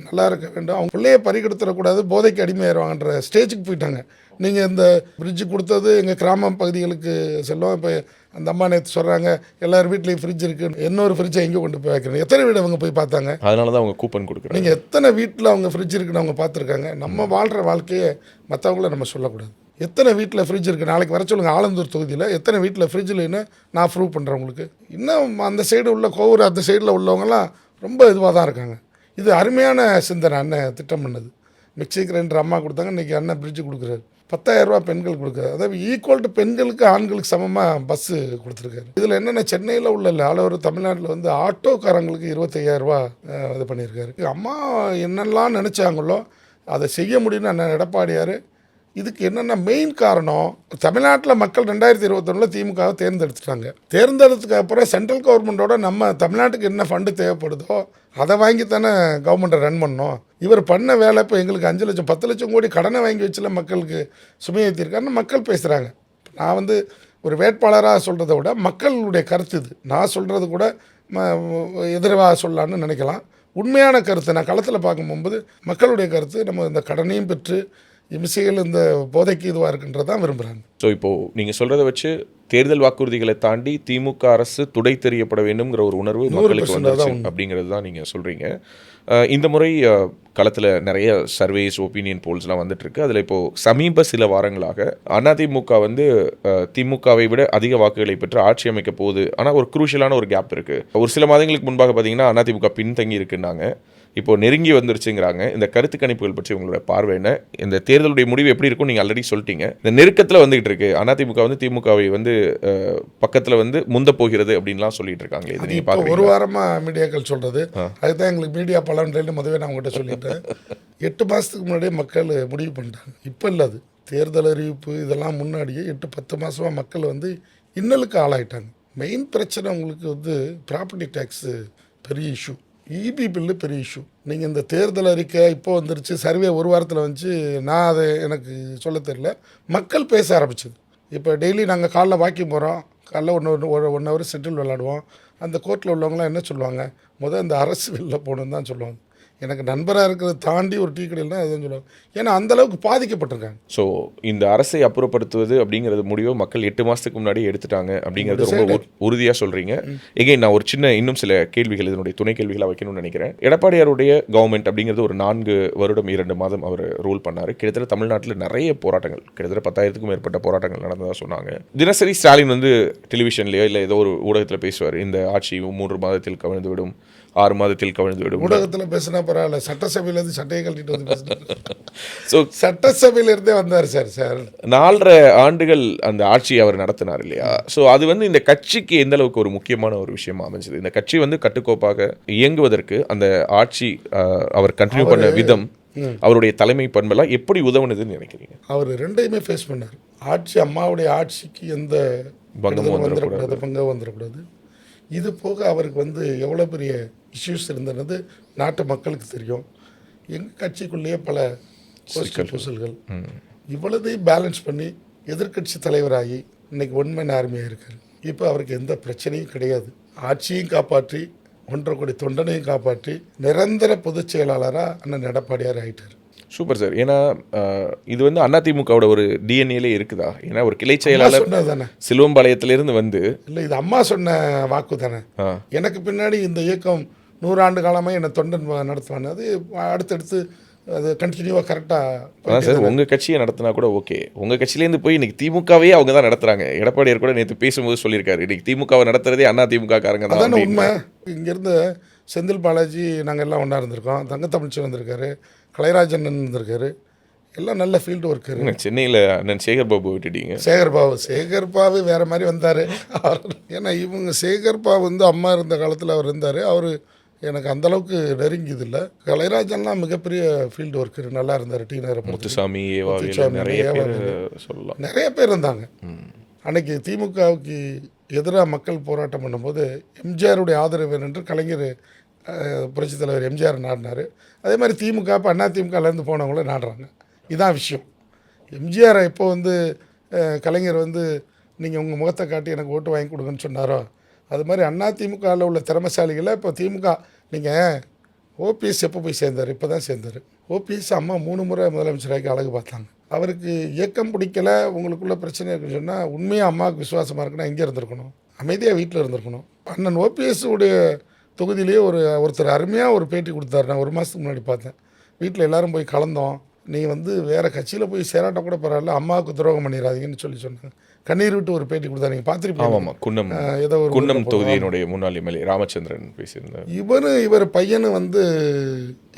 நல்லா இருக்க வேண்டும். அவங்க பிள்ளையை பறிகெடுத்துடக்கூடாது, போதைக்கு அடிமையாயிருவாங்கன்ற ஸ்டேஜுக்கு போயிட்டாங்க. நீங்கள் இந்த ஃப்ரிட்ஜு கொடுத்தது எங்கள் கிராம பகுதிகளுக்கு செல்லும். இப்போ அந்த அம்மா நேற்று சொல்கிறாங்க எல்லார் வீட்லேயும் ஃப்ரிட்ஜ் இருக்குது, இன்னொரு ஃப்ரிட்ஜை எங்கே கொண்டு போய் வைக்கிறேன். எத்தனை வீடு அவங்க போய் பார்த்தாங்க? அதனால தான் அவங்க கூப்பன் கொடுக்குறாங்க. நீங்கள் எத்தனை வீட்டில் அவங்க ஃப்ரிட்ஜ் இருக்குன்னு அவங்க பார்த்துருக்காங்க. நம்ம வாழ்கிற வாழ்க்கையை மற்றவங்கள நம்ம சொல்லக்கூடாது. எத்தனை வீட்டில் ஃப்ரிட்ஜ் இருக்குது நாளைக்கு வர சொல்லுங்கள். ஆலந்தூர் தொகுதியில் எத்தனை வீட்டில் ஃப்ரிட்ஜ் இல்லைன்னு நான் ப்ரூவ் பண்ணுறேன் உங்களுக்கு. இன்னும் அந்த சைடு உள்ள கோவூர் அந்த சைடில் உள்ளவங்கலாம் ரொம்ப இதுவாக தான் இருக்காங்க. இது அருமையான சிந்தனை அண்ணன் திட்டம் பண்ணது. மிக்சி கிரைண்டர் அம்மா கொடுத்தாங்க, இன்றைக்கி அண்ணன் ஃப்ரிட்ஜு கொடுக்குறாரு. 10,000 ரூபா பெண்கள் கொடுக்குறாரு. அதாவது ஈக்குவல் டு பெண்களுக்கு ஆண்களுக்கு சமமாக பஸ்ஸு கொடுத்துருக்காரு. இதில் என்னென்ன சென்னையில் உள்ள ஆல் ஓவர் தமிழ்நாட்டில் வந்து ஆட்டோக்காரங்களுக்கு 25,000 ரூபா இது பண்ணியிருக்காரு. அம்மா என்னெல்லாம் நினச்சாங்களோ அதை செய்ய முடியும்னு அண்ணன் எடப்பாடியார். இதுக்கு என்னென்ன மெயின் காரணம், தமிழ்நாட்டில் மக்கள் 2021 திமுகவை தேர்ந்தெடுத்துட்டாங்க. தேர்ந்தெடுத்ததுக்கு அப்புறம் சென்ட்ரல் கவர்மெண்ட்டோட நம்ம தமிழ்நாட்டுக்கு என்ன ஃபண்டு தேவைப்படுதோ அதை வாங்கி தானே கவர்மெண்ட்டை ரன் பண்ணோம். இவர் பண்ண வேலை இப்போ எங்களுக்கு 5 லட்சம் 10 லட்சம் கோடி கடனை வாங்கி வச்சுல மக்களுக்கு சுமையேற்றிருக்காருன்னு மக்கள் பேசுகிறாங்க. நான் வந்து ஒரு வேட்பாளராக சொல்கிறத விட மக்களுடைய கருத்து இது. நான் சொல்கிறது கூட எதிராக சொல்லலான்னு நினைக்கலாம். உண்மையான கருத்து நான் களத்தில் பார்க்கும்போது மக்களுடைய கருத்து நம்ம இந்த கடனையும் பெற்று இம்சைகள் இந்த போதைக்கு இதுவாக இருக்குன்றதான் விரும்புகிறாங்க. ஸோ இப்போது நீங்கள் சொல்கிறத வச்சு தேர்தல் வாக்குறுதிகளை தாண்டி திமுக அரசு துடை தெரியப்பட வேண்டும்ங்கிற ஒரு உணர்வு மக்களுக்கு வந்துச்சு அப்படிங்கிறது தான் நீங்கள் சொல்கிறீங்க. இந்த முறை களத்தில் நிறைய சர்வேஸ் ஒப்பீனியன் போல்ஸ்லாம் வந்துட்டுருக்கு. அதில் இப்போது சமீப சில வாரங்களாக அதிமுக வந்து திமுகவை விட அதிக வாக்குகளை பெற்று ஆட்சி அமைக்க போகுது. ஆனால் ஒரு குரூஷியலான ஒரு கேப் இருக்குது. ஒரு சில மாதங்களுக்கு முன்பாக பார்த்தீங்கன்னா அதிமுக பின்தங்கி இருக்குன்னாங்க, இப்போ நெருங்கி வந்துருச்சுங்கிறாங்க. இந்த கருத்து கணிப்புகள் பற்றி உங்களோட பார்வை என்ன? இந்த தேர்தலுடைய முடிவு எப்படி இருக்கும் நீங்கள் ஆல்ரெடி சொல்லிட்டீங்க. இந்த நெருக்கத்தில் வந்துகிட்டு இருக்கு. அதிமுக வந்து திமுகவை வந்து பக்கத்தில் வந்து முந்த போகிறது அப்படின்லாம் சொல்லிட்டு இருக்காங்களே, இது நீங்கள் இப்போ ஒரு பார்க்குறீங்களா? வாரமாக மீடியாக்கள் சொல்கிறது அதுதான் எங்களுக்கு மீடியா பலன்றேன்னு முதவே நான் உங்கள்கிட்ட சொல்லிட்டேன். 8 மாதத்துக்கு முன்னாடியே மக்கள் முடிவு பண்ணிட்டாங்க. இப்போ இல்லை, அது தேர்தல் அறிவிப்பு இதெல்லாம் முன்னாடியே 8-10 மாதமாக மக்கள் வந்து இன்னலுக்கு ஆளாயிட்டாங்க. மெயின் பிரச்சனை உங்களுக்கு வந்து ப்ராப்பர்ட்டி டேக்ஸு பெரிய இஷ்யூ, இபி பில்லு பெரிய இஷ்யூ. நீங்கள் இந்த தேர்தல் அறிக்கை இப்போ வந்துருச்சு, சர்வே ஒரு வாரத்தில் வந்துச்சு, நான் அதை எனக்கு சொல்ல தெரியல, மக்கள் பேச ஆரம்பிச்சது. இப்போ டெய்லி நாங்கள் காலைல வாக்கிங் போகிறோம், காலைல ஒன் ஹவர் செட்டில் விளாடுவோம். அந்த கோர்ட்டில் உள்ளவங்களாம் என்ன சொல்லுவாங்க, இந்த அரசு வெளில போகணுன்னு தான் சொல்லுவாங்க. எனக்கு நண்பராக இருக்கிறத தாண்டி ஒரு டீ கடையில் தான் அதுவும் சொல்லுவாங்க. ஏன்னா அந்தளவுக்கு பாதிக்கப்பட்டிருக்காங்க. ஸோ இந்த அரசை அப்புறப்படுத்துவது அப்படிங்கிறது முடிவு மக்கள் 8 மாதத்துக்கு முன்னாடி எடுத்துட்டாங்க அப்படிங்கிறது ரொம்ப உறுதியாக சொல்கிறீங்க. எகைன் நான் ஒரு சின்ன இன்னும் சில கேள்விகள் இதனுடைய துணை கேள்விகளாக வைக்கணும்னு நினைக்கிறேன். எடப்பாடியாருடைய கவர்மெண்ட் அப்படிங்கிறது ஒரு 4 வருடம் 2 மாதம் அவர் ரூல் பண்ணார். கிட்டத்தட்ட தமிழ்நாட்டில் நிறைய போராட்டங்கள், கிட்டத்தட்ட 10,000க்கும் மேற்பட்ட போராட்டங்கள் நடந்ததாக சொன்னாங்க. தினசரி ஸ்டாலின் வந்து டெலிவிஷன்லையோ இல்லை ஏதோ ஒரு ஊடகத்தில் பேசுவார், இந்த ஆட்சி 3 மாதத்தில் கவிழ்ந்து விடும், 6 மாதத்தில் கவிழ்ந்து விடும். ஊடகத்தில் பேசினா பரவாயில்ல, சட்டசபையிலேருந்து சட்டையை கழட்டிட்டு வந்து பேசினார். ஸோ சட்டசபையிலேருந்தே வந்தார் சார் 4.5 ஆண்டுகள் அந்த ஆட்சியை அவர் நடத்தினார் இல்லையா? ஸோ அது வந்து இந்த கட்சிக்கு எந்த அளவுக்கு ஒரு முக்கியமான ஒரு விஷயமா அமைஞ்சது? இந்த கட்சி வந்து கட்டுக்கோப்பாக இயங்குவதற்கு அந்த ஆட்சி அவர் கண்டினியூ பண்ண விதம், அவருடைய தலைமை பண்பெல்லாம் எப்படி உதவுனதுன்னு நினைக்கிறீங்க? அவர் ரெண்டையுமே ஃபேஸ் பண்ணார். அம்மாவுடைய ஆட்சிக்கு எந்த பங்கமும் வந்துடக்கூடாது. இது போக அவருக்கு வந்து எவ்வளோ பெரிய இஷ்யூஸ் இருந்தது நாட்டு மக்களுக்கு தெரியும். எங்கள் கட்சிக்குள்ளேயே பல பூசல்கள், இவ்வளோதையும் பேலன்ஸ் பண்ணி எதிர்கட்சி தலைவராகி இன்னைக்கு ஒன்மேன் ஆர்மியாக இருக்கார். இப்போ அவருக்கு எந்த பிரச்சனையும் கிடையாது. ஆட்சியும் காப்பாற்றி 1.5 கோடி தொண்டனையும் காப்பாற்றி நிரந்தர பொதுச் செயலாளராக அண்ணன் எடப்பாடியார் ஆகிட்டார். Super sir. ஏன்னா இது வந்து அதிமுகவோட ஒரு டிஎன்ஏலே இருக்குதா? ஏன்னா ஒரு கிளை செயலாளர் தானே சிலுவம்பாளையத்திலிருந்து வந்து இல்லை, இது அம்மா சொன்ன வாக்கு தானே. எனக்கு பின்னாடி இந்த இயக்கம் 100 ஆண்டு காலமாக என்னை தொண்டன் நடத்துவாங்க. அது அடுத்தடுத்து அது கண்டினியூவாக கரெக்டாக சார். உங்கள் கட்சியை நடத்தினா கூட ஓகே, உங்கள் கட்சியிலேருந்து போய் இன்னைக்கு திமுகவே அவங்க தான் நடத்துகிறாங்க. எடப்பாடியார் கூட நேற்று பேசும்போது சொல்லியிருக்காரு, இன்னைக்கு திமுகவை நடத்துறதே அதிமுக காரங்க தான். அதான உண்மை. இங்கேருந்து செந்தில் பாலாஜி நாங்கள் எல்லாம் ஒன்றா இருந்திருக்கோம். தங்கத்தமிழ்ச்சி வந்திருக்காரு, கலைராஜன் இருந்திருக்காரு, எல்லாம் நல்ல ஃபீல்டு ஒர்க்கரு. சென்னையில் அண்ணன் சேகர் பாபு விட்டுட்டீங்க. சேகர் பாபு வேறு மாதிரி வந்தார். ஏன்னா இவங்க சேகர் பாபு வந்து அம்மா இருந்த காலத்தில் அவர் இருந்தார். அவர் எனக்கு அந்தளவுக்கு நெருங்கியது இல்லை. கலைராஜன்லாம் மிகப்பெரிய ஃபீல்டு ஒர்க்கர், நல்லா இருந்தார். முத்துசாமி சொல்லலாம், நிறைய பேர் இருந்தாங்க. அன்னைக்கு திமுகவுக்கு எதிராக மக்கள் போராட்டம் பண்ணும்போது எம்ஜிஆருடைய ஆதரவு வேணுன்று கலைஞர் புரட்சித் தலைவர் எம்ஜிஆர் நாடினார். அதே மாதிரி திமுக இப்போ அதிமுகலேருந்து போனவங்கள நாடுறாங்க. இதான் விஷயம். எம்ஜிஆரை இப்போ வந்து கலைஞர் வந்து நீங்கள் உங்கள் முகத்தை காட்டி எனக்கு ஓட்டு வாங்கி கொடுங்கன்னு சொன்னாரோ, அது மாதிரி அதிமுகவில் உள்ள திறமைசாலிகளை இப்போ திமுக, நீங்கள் ஓபிஎஸ் எப்போ போய் சேர்ந்தார்? இப்போ தான் சேர்ந்தார். ஓபிஎஸ் அம்மா 3 முறை முதலமைச்சராகி அழகு பார்த்தாங்க. அவருக்கு இயக்கம் பிடிக்கலை, உங்களுக்குள்ள பிரச்சனை இருக்குன்னு சொன்னால் உண்மையாக அம்மாவுக்கு விசுவாசமாக இருக்குன்னா இங்கே இருந்திருக்கணும், அமைதியாக வீட்டில் இருந்திருக்கணும். அண்ணன் ஓபிஎஸ் உடைய தொகுதியிலேயே ஒருத்தர் அருமையாக ஒரு பேட்டி கொடுத்தாரு. நான் 1 மாதத்துக்கு முன்னாடி பார்த்தேன். வீட்டில் எல்லோரும் போய் கலந்தோம், நீ வந்து வேறு கட்சியில் போய் சேராட்ட கூட பரவாயில்ல, அம்மாவுக்கு துரோகம் பண்ணிடாதீங்கன்னு சொன்னாங்க. கண்ணீர் விட்டு ஒரு பேட்டி கொடுத்தா, நீங்கள் பார்த்துருப்பீங்க. ஆமாம், குன்னம் தொகுதியினுடைய முன்னாள் எம்எல்ஏ ராமச்சந்திரன் பேசியிருந்தார். இவர் பையனு வந்து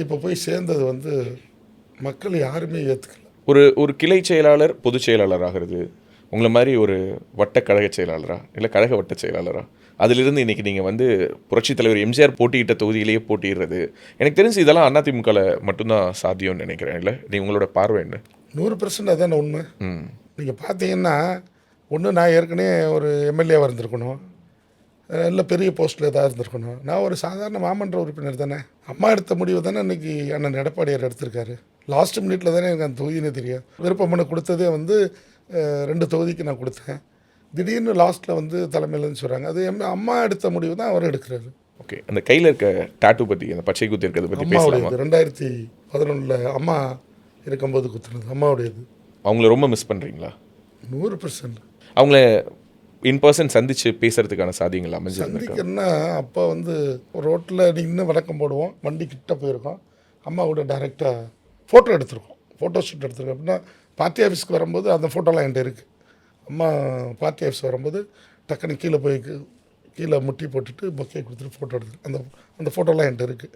இப்போ போய் சேர்ந்தது வந்து மக்கள் யாருமே ஏற்றுக்கல. ஒரு கிளை செயலாளர் பொதுச் செயலாளர் ஆகிறது, உங்களை மாதிரி ஒரு வட்ட கழக செயலாளரா இல்லை கழக வட்ட செயலாளரா, அதிலிருந்து இன்றைக்கி நீங்கள் வந்து புரட்சித் தலைவர் எம்ஜிஆர் போட்டியிட்ட தொகுதியிலேயே போட்டிடுறது, எனக்கு தெரிஞ்சு இதெல்லாம் அதிமுகவில் மட்டும்தான் சாத்தியம்னு நினைக்கிறேன். இல்லை உங்களோட பார்வை என்ன? 100% அதான உண்மை. நீங்கள் பார்த்தீங்கன்னா, ஒன்று நான் ஏற்கனவே ஒரு எம்எல்ஏவாக இருந்திருக்கணும், இல்லை பெரிய போஸ்ட்டில் ஏதாவது இருந்திருக்கணும். நான் ஒரு சாதாரண மாமன்ற உறுப்பினர் தானே. அம்மா எடுத்த முடிவு தானே இன்றைக்கி அண்ணன் எடப்பாடியார் எடுத்திருக்காரு. லாஸ்ட் மினிட்ல தானே எனக்கு அந்த தொகுதினே தெரியும். விருப்ப மனு கொடுத்ததே வந்து 2 தொகுதிக்கு நான் கொடுத்தேன். திடீர்னு லாஸ்ட்டில் வந்து தலைமையிலன்னு சொல்கிறாங்க. அது அம்மா எடுத்த முடிவு தான் அவர் எடுக்கிறாரு. ஓகே, அந்த கையில் இருக்க டாட்டூ பற்றி, அந்த பச்சை குத்தி இருக்கிறத பற்றி பேசலாமா? 2011 அம்மா இருக்கும்போது குத்துனது அம்மாவுடையது. அவங்கள ரொம்ப மிஸ் பண்ணுறீங்களா? 100%. அவங்கள இன்பர்சன் சந்தித்து பேசுகிறதுக்கான சாத்தியங்கள் சந்திக்கணும்னா, அப்போ வந்து ரோட்டில் நின்று வழக்கம் போடுவோம், வண்டி கிட்ட போயிருக்கோம், அம்மாவோட டைரெக்டாக ஃபோட்டோ எடுத்திருக்கோம், ஃபோட்டோ ஷூட் எடுத்திருக்கோம். அப்படின்னா பார்ட்டி ஆஃபீஸ்க்கு வரும்போது அந்த ஃபோட்டோலாம் என்கிட்ட இருக்குது. அம்மா பார்ட்டி ஆஃபீஸ் வரும்போது டக்குன்னு கீழே முட்டி போட்டுட்டு பொக்கே கொடுத்துட்டு ஃபோட்டோ எடுத்துருக்கு. அந்த ஃபோட்டோலாம் என்கிட்ட இருக்குது.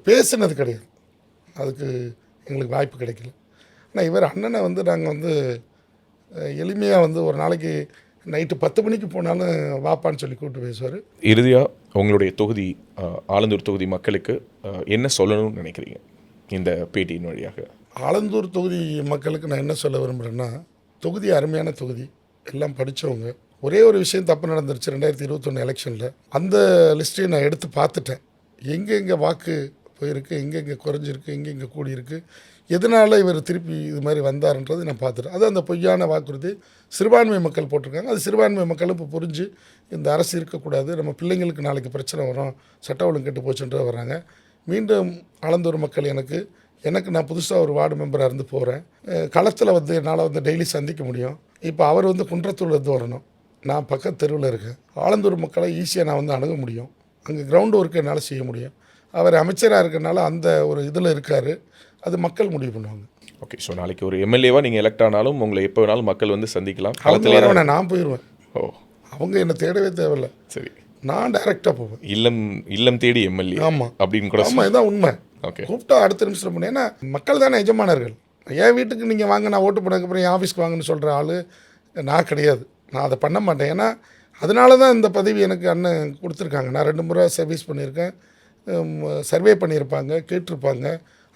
பேசுனது கிடையாது, அதுக்கு எங்களுக்கு வாய்ப்பு கிடைக்கல. ஆனால் இவர் அண்ணனை வந்து நாங்கள் வந்து எளிமையாக வந்து ஒரு நாளைக்கு நைட்டு 10 மணிக்கு போனாலும் வாப்பான்னு சொல்லி கூப்பிட்டு பேசுவார். இறுதியாக உங்களுடைய தொகுதி ஆலந்தூர் தொகுதி மக்களுக்கு என்ன சொல்லணும்னு நினைக்கிறீங்க இந்த பேட்டியின் வழியாக? ஆலந்தூர் தொகுதி மக்களுக்கு நான் என்ன சொல்ல விரும்புகிறேன்னா, தொகுதி அருமையான தொகுதி, எல்லாம் படித்தவங்க. ஒரே ஒரு விஷயம் தப்பு நடந்துருச்சு 2021 எலெக்ஷனில். அந்த லிஸ்ட்டையும் நான் எடுத்து பார்த்துட்டேன். எங்கெங்கே வாக்கு போயிருக்கு, எங்கெங்கே குறைஞ்சிருக்கு, எங்கெங்கே கூடியிருக்கு, எதனால் இவர் திருப்பி இது மாதிரி வந்தார்ன்றது நான் பார்த்துட்டேன். அது அந்த பொய்யான வாக்குறுதி சிறுபான்மை மக்கள் போட்டிருக்காங்க. அது சிறுபான்மை மக்களும் இப்போ புரிஞ்சு இந்த அரசு இருக்கக்கூடாது, நம்ம பிள்ளைங்களுக்கு நாளைக்கு பிரச்சனை வரும், சட்ட ஒழுங்கு கெட்டு போச்சுன்ற வர்றாங்க. மீண்டும் ஆலந்தூர் மக்கள் எனக்கு நான் புதுசாக ஒரு வார்டு மெம்பராக இருந்து போகிறேன். களத்தில் வந்து என்னால் வந்து டெய்லி சந்திக்க முடியும். இப்போ அவர் வந்து குன்றத்தூர்லேருந்து வரணும், நான் பக்கத்து தெருவில் இருக்கேன். ஆலந்தூர் மக்களை ஈஸியாக நான் வந்து அணுக முடியும். அங்கே கிரவுண்டு ஒர்க்கு என்னால் செய்ய முடியும். அவர் அமைச்சராக இருக்கிறனால அந்த ஒரு இதில் இருக்கார். அது மக்கள் முடிவு பண்ணுவாங்க. ஓகே, ஸோ நாளைக்கு ஒரு எம்எல்ஏவாக நீங்கள் எலெக்ட் ஆனாலும் உங்களை எப்போ வேணாலும் மக்கள் வந்து சந்திக்கலாம். களத்தில் நான் போயிடுவேன். ஓ, அவங்க என்னை தேடவே தேவையில்லை. சரி, நான் டைரெக்டாக போவேன். இல்லம் தேடி எம்எல்ஏ. ஆமாம் அப்படின்னு கூட. ஆமாம், இதுதான் உண்மை. ஓகே, கூப்பிட்டா அடுத்த நிமிஷம் பண்ணி, ஏன்னா மக்கள் தானே எஜமானர்கள். என் வீட்டுக்கு நீங்கள் வாங்க, நான் ஓட்டு போனதுக்கப்புறம் என் ஆஃபீஸ்க்கு வாங்கன்னு சொல்கிற ஆள் நான் கிடையாது. நான் அதை பண்ண மாட்டேன். ஏன்னா அதனால தான் இந்த பதவி எனக்கு அண்ணன் கொடுத்துருக்காங்க. நான் 2 முறை சர்வீஸ் பண்ணியிருக்கேன். சர்வே பண்ணியிருப்பாங்க, கேட்டிருப்பாங்க.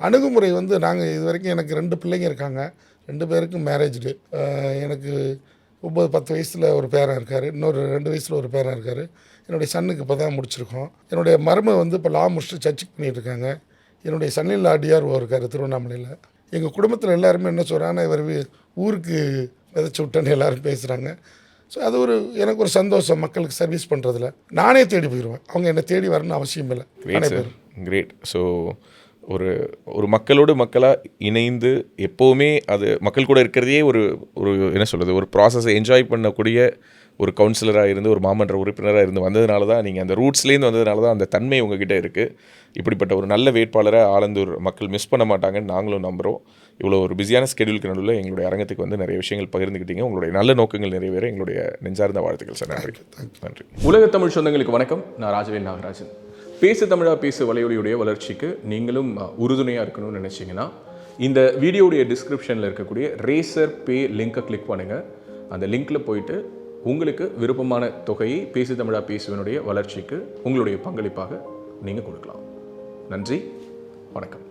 அணுகுமுறை வந்து நாங்கள் இது வரைக்கும் எனக்கு 2 பிள்ளைங்க இருக்காங்க. 2 பேருக்கும் மேரேஜ்டு. எனக்கு 9-10 வயசில் ஒரு பேரன் இருக்கார், இன்னொரு 2 வயசில் ஒரு பேரன் இருக்கார். என்னுடைய சன்னுக்கு இப்போ தான் முடிச்சிருக்கோம். என்னுடைய மருமை வந்து இப்போ லா முடிச்சுட்டு சர்ச்சுக்கு பண்ணிகிட்டு இருக்காங்க. என்னுடைய சன்னில் டிஆர்ஓ இருக்கார் திருவண்ணாமலையில். எங்கள் குடும்பத்தில் எல்லாருமே என்ன சொல்கிறாங்கன்னா, இவர் ஊருக்கு விதைச்சி விட்டேன்னு எல்லோரும் பேசுகிறாங்க. ஸோ அது எனக்கு ஒரு சந்தோஷம், மக்களுக்கு சர்வீஸ் பண்ணுறதுல. நானே தேடி போயிடுவேன், அவங்க என்னை தேடி வரணும்னு அவசியம் இல்லை. கிரேட். ஸோ ஒரு மக்களோடு மக்களாக இணைந்து எப்போவுமே அது மக்கள் கூட இருக்கிறதே ஒரு என்ன சொல்கிறது, ஒரு ப்ராசஸை என்ஜாய் பண்ணக்கூடிய ஒரு கவுன்சிலராக இருந்து ஒரு மாமன்ற உறுப்பினராக இருந்து வந்ததுனால தான், நீங்கள் அந்த ரூட்ஸ்லேருந்து வந்ததுனால தான் அந்த தன்மை உங்ககிட்ட இருக்குது. இப்படிப்பட்ட ஒரு நல்ல வேட்பாளரை ஆலந்தூர் மக்கள் மிஸ் பண்ண மாட்டாங்கன்னு நாங்களும் நம்புகிறோம். இவ்வளோ ஒரு பிஸியான ஸ்கெடியூலுக்கு நடுவில் எங்களுடைய அரங்கத்துக்கு வந்து நிறைய விஷயங்கள் பகிர்ந்துக்கிட்டீங்க. உங்களுடைய நல்ல நோக்கங்கள் நிறைவேற எங்களுடைய நெஞ்சார்ந்த வாழ்த்துக்கள் சார். நன்றி. உலக தமிழ் சொந்தங்களுக்கு வணக்கம். நான் ராஜவேல் நாகராஜன். பேசு தமிழா பேசு வலையொலியுடைய வளர்ச்சிக்கு நீங்களும் உறுதுணையாக இருக்கணும்னு நினச்சிங்கன்னா இந்த வீடியோடைய டிஸ்கிரிப்ஷனில் இருக்கக்கூடிய ரேசர் பே லிங்கை கிளிக் பண்ணுங்கள். அந்த லிங்க்கில் போயிட்டு உங்களுக்கு விருப்பமான தொகையை பேசு தமிழா பேசுவனுடைய வளர்ச்சிக்கு உங்களுடைய பங்களிப்பாக நீங்கள் கொடுக்கலாம். நன்றி, வணக்கம்.